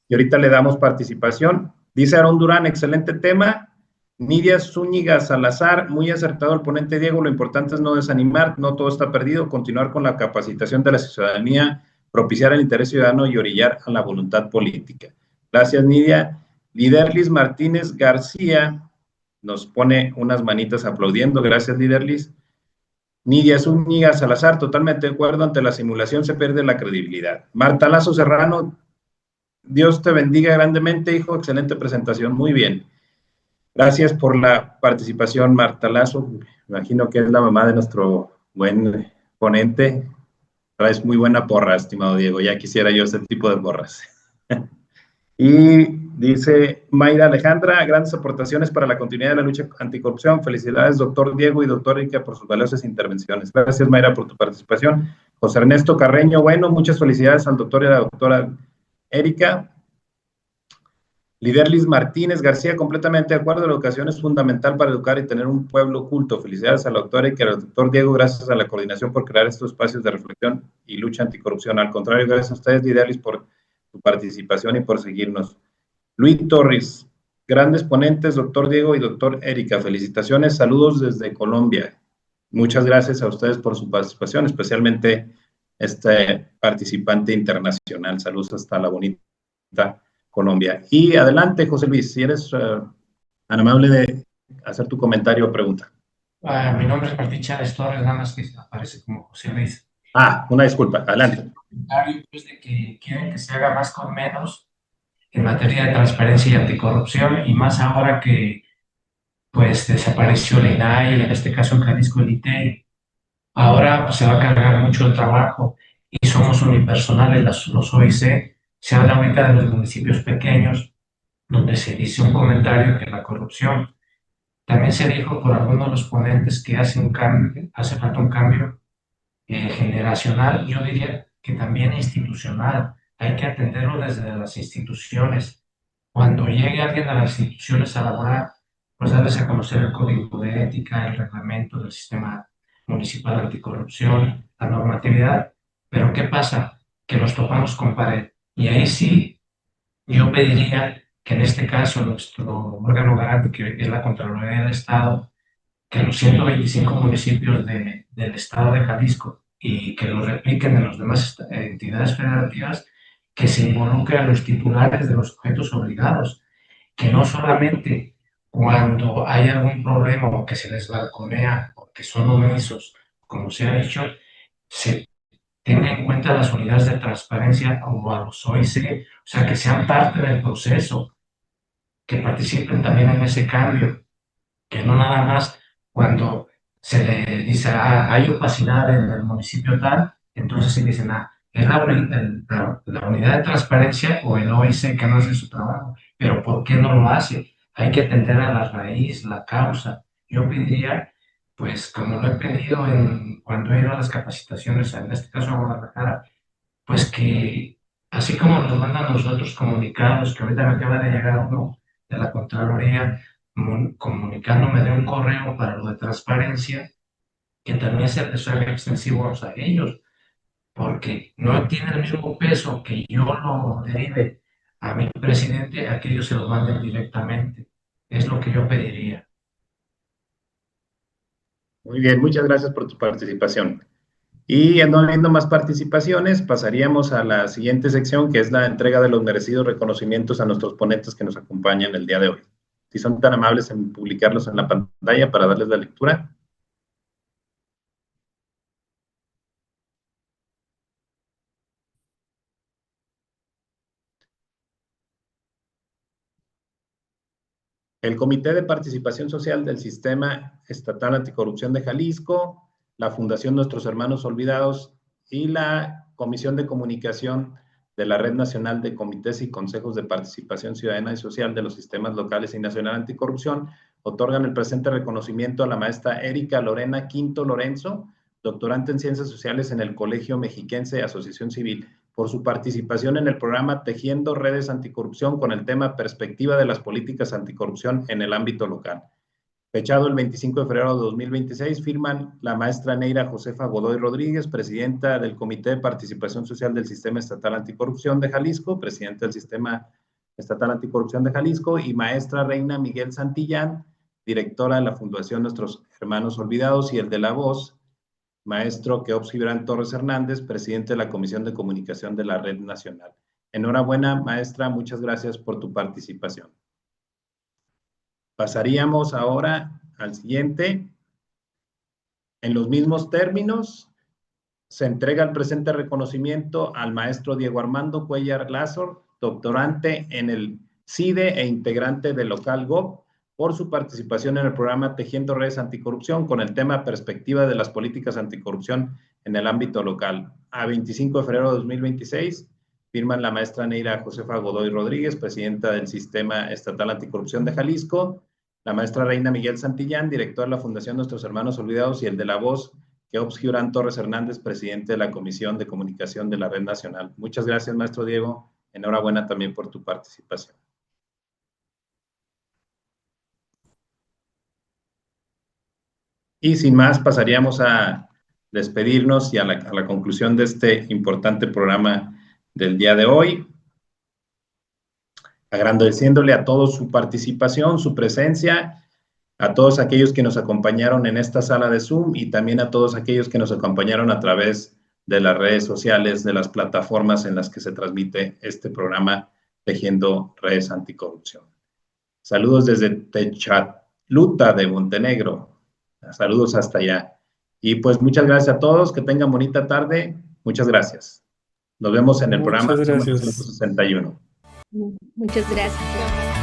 Y ahorita le damos participación. Dice Aarón Durán, excelente tema. Nidia Zúñiga Salazar, muy acertado el ponente Diego, lo importante es no desanimar, no todo está perdido, continuar con la capacitación de la ciudadanía, propiciar el interés ciudadano y orillar a la voluntad política. Gracias, Nidia. Liderlis Martínez García nos pone unas manitas aplaudiendo. Gracias, Liderlis. Nidia Zúñiga Salazar, totalmente de acuerdo, ante la simulación se pierde la credibilidad. Marta Lazo Serrano Dios te bendiga grandemente, hijo. Excelente presentación. Muy bien. Gracias por la participación, Marta Lazo. Me imagino que es la mamá de nuestro buen ponente. Traes muy buena porra, estimado Diego. Ya quisiera yo ese tipo de porras. Y dice Mayra Alejandra, grandes aportaciones para la continuidad de la lucha anticorrupción. Felicidades, doctor Diego y doctor Erika, por sus valiosas intervenciones. Gracias, Mayra, por tu participación. José Ernesto Carreño, bueno, muchas felicidades al doctor y a la doctora Erika. Liderlis Martínez García, completamente de acuerdo, la educación es fundamental para educar y tener un pueblo culto. Felicidades a la doctora y al doctor Diego, gracias a la coordinación por crear estos espacios de reflexión y lucha anticorrupción. Al contrario, gracias a ustedes, Liderlis, por su participación y por seguirnos. Luis Torres, grandes ponentes, doctor Diego y doctor Erika, felicitaciones, saludos desde Colombia. Muchas gracias a ustedes por su participación, especialmente este participante internacional. Saludos hasta la bonita Colombia. Y adelante, José Luis, si eres tan amable de hacer tu comentario o pregunta. Mi nombre es Martín Chávez Torres, nada más que aparece como José Luis. Una disculpa, adelante. El comentario pues, de que quieren que se haga más con menos en materia de transparencia y anticorrupción, y más ahora que pues desapareció el INAI, en este caso en Jalisco el ITEI. Ahora pues, se va a cargar mucho el trabajo y somos unipersonales los OIC. Se habla ahorita de los municipios pequeños, donde se dice un comentario que la corrupción. También se dijo por algunos de los ponentes que hace falta un cambio generacional, yo diría que también institucional. Hay que atenderlo desde las instituciones. Cuando llegue alguien a las instituciones a laborar, pues darles a conocer el código de ética, el reglamento del sistema municipal anticorrupción, la normatividad. Pero ¿qué pasa? Que nos topamos con pared. Y ahí sí, yo pediría que en este caso nuestro órgano garante, que es la Contraloría del Estado, que los 125 municipios del estado de Jalisco y que lo repliquen en las demás entidades federativas, que se involucre a los titulares de los sujetos obligados, que no solamente cuando hay algún problema o que se les balconea o que son omisos, como se ha dicho, se tenga en cuenta las unidades de transparencia o a los OIC, o sea, que sean parte del proceso, que participen también en ese cambio, que no nada más cuando se le dice, hay opacidad en el municipio tal, entonces se dicen, es la unidad de transparencia o el OIC que no hace su trabajo, pero ¿por qué no lo hace? Hay que atender a la raíz, la causa. Yo pediría, pues como lo he pedido cuando he ido a las capacitaciones, en este caso a Guadalajara, pues que así como nos mandan a nosotros comunicados, que ahorita me acaba de llegar uno de la Contraloría, comunicándome de un correo para lo de transparencia, que también se les haga extensivo a ellos, porque no tiene el mismo peso que yo lo derive a mi presidente, a que ellos se lo manden directamente. Es lo que yo pediría. Muy bien, muchas gracias por tu participación. Y no habiendo más participaciones, pasaríamos a la siguiente sección, que es la entrega de los merecidos reconocimientos a nuestros ponentes que nos acompañan el día de hoy. Si son tan amables en publicarlos en la pantalla para darles la lectura. El Comité de Participación Social del Sistema Estatal Anticorrupción de Jalisco, la Fundación Nuestros Hermanos Olvidados y la Comisión de Comunicación de la Red Nacional de Comités y Consejos de Participación Ciudadana y Social de los Sistemas Locales y Nacional Anticorrupción otorgan el presente reconocimiento a la maestra Erika Lorena Quinto Lorenzo, doctorante en Ciencias Sociales en el Colegio Mexiquense Asociación Civil, por su participación en el programa Tejiendo Redes Anticorrupción con el tema Perspectiva de las Políticas Anticorrupción en el ámbito local. Fechado el 25 de febrero de 2026, firman la maestra Neira Josefa Godoy Rodríguez, presidenta del Comité de Participación Social del Sistema Estatal Anticorrupción de Jalisco, presidenta del Sistema Estatal Anticorrupción de Jalisco, y maestra Reina Miguel Santillán, directora de la Fundación Nuestros Hermanos Olvidados, y el de la voz, maestro Keops Gibran Torres Hernández, presidente de la Comisión de Comunicación de la Red Nacional. Enhorabuena, maestra, muchas gracias por tu participación. Pasaríamos ahora al siguiente. En los mismos términos, se entrega el presente reconocimiento al maestro Diego Armando Cuellar Lázaro, doctorante en el CIDE e integrante de LocalGov, por su participación en el programa Tejiendo Redes Anticorrupción con el tema Perspectiva de las políticas anticorrupción en el ámbito local. A 25 de febrero de 2026, firman la maestra Neira Josefa Godoy Rodríguez, presidenta del Sistema Estatal Anticorrupción de Jalisco, la maestra Reina Miguel Santillán, directora de la Fundación Nuestros Hermanos Olvidados, y el de La Voz, Keops Giurán Torres Hernández, presidente de la Comisión de Comunicación de la Red Nacional. Muchas gracias, maestro Diego. Enhorabuena también por tu participación. Y sin más, pasaríamos a despedirnos y a la conclusión de este importante programa del día de hoy, agradeciéndole a todos su participación, su presencia, a todos aquellos que nos acompañaron en esta sala de Zoom y también a todos aquellos que nos acompañaron a través de las redes sociales, de las plataformas en las que se transmite este programa Tejiendo Redes Anticorrupción. Saludos desde Techatluta de Montenegro. Saludos hasta allá. Y pues muchas gracias a todos, que tengan bonita tarde. Muchas gracias. Nos vemos en el programa Muchas número gracias. 161. Muchas gracias.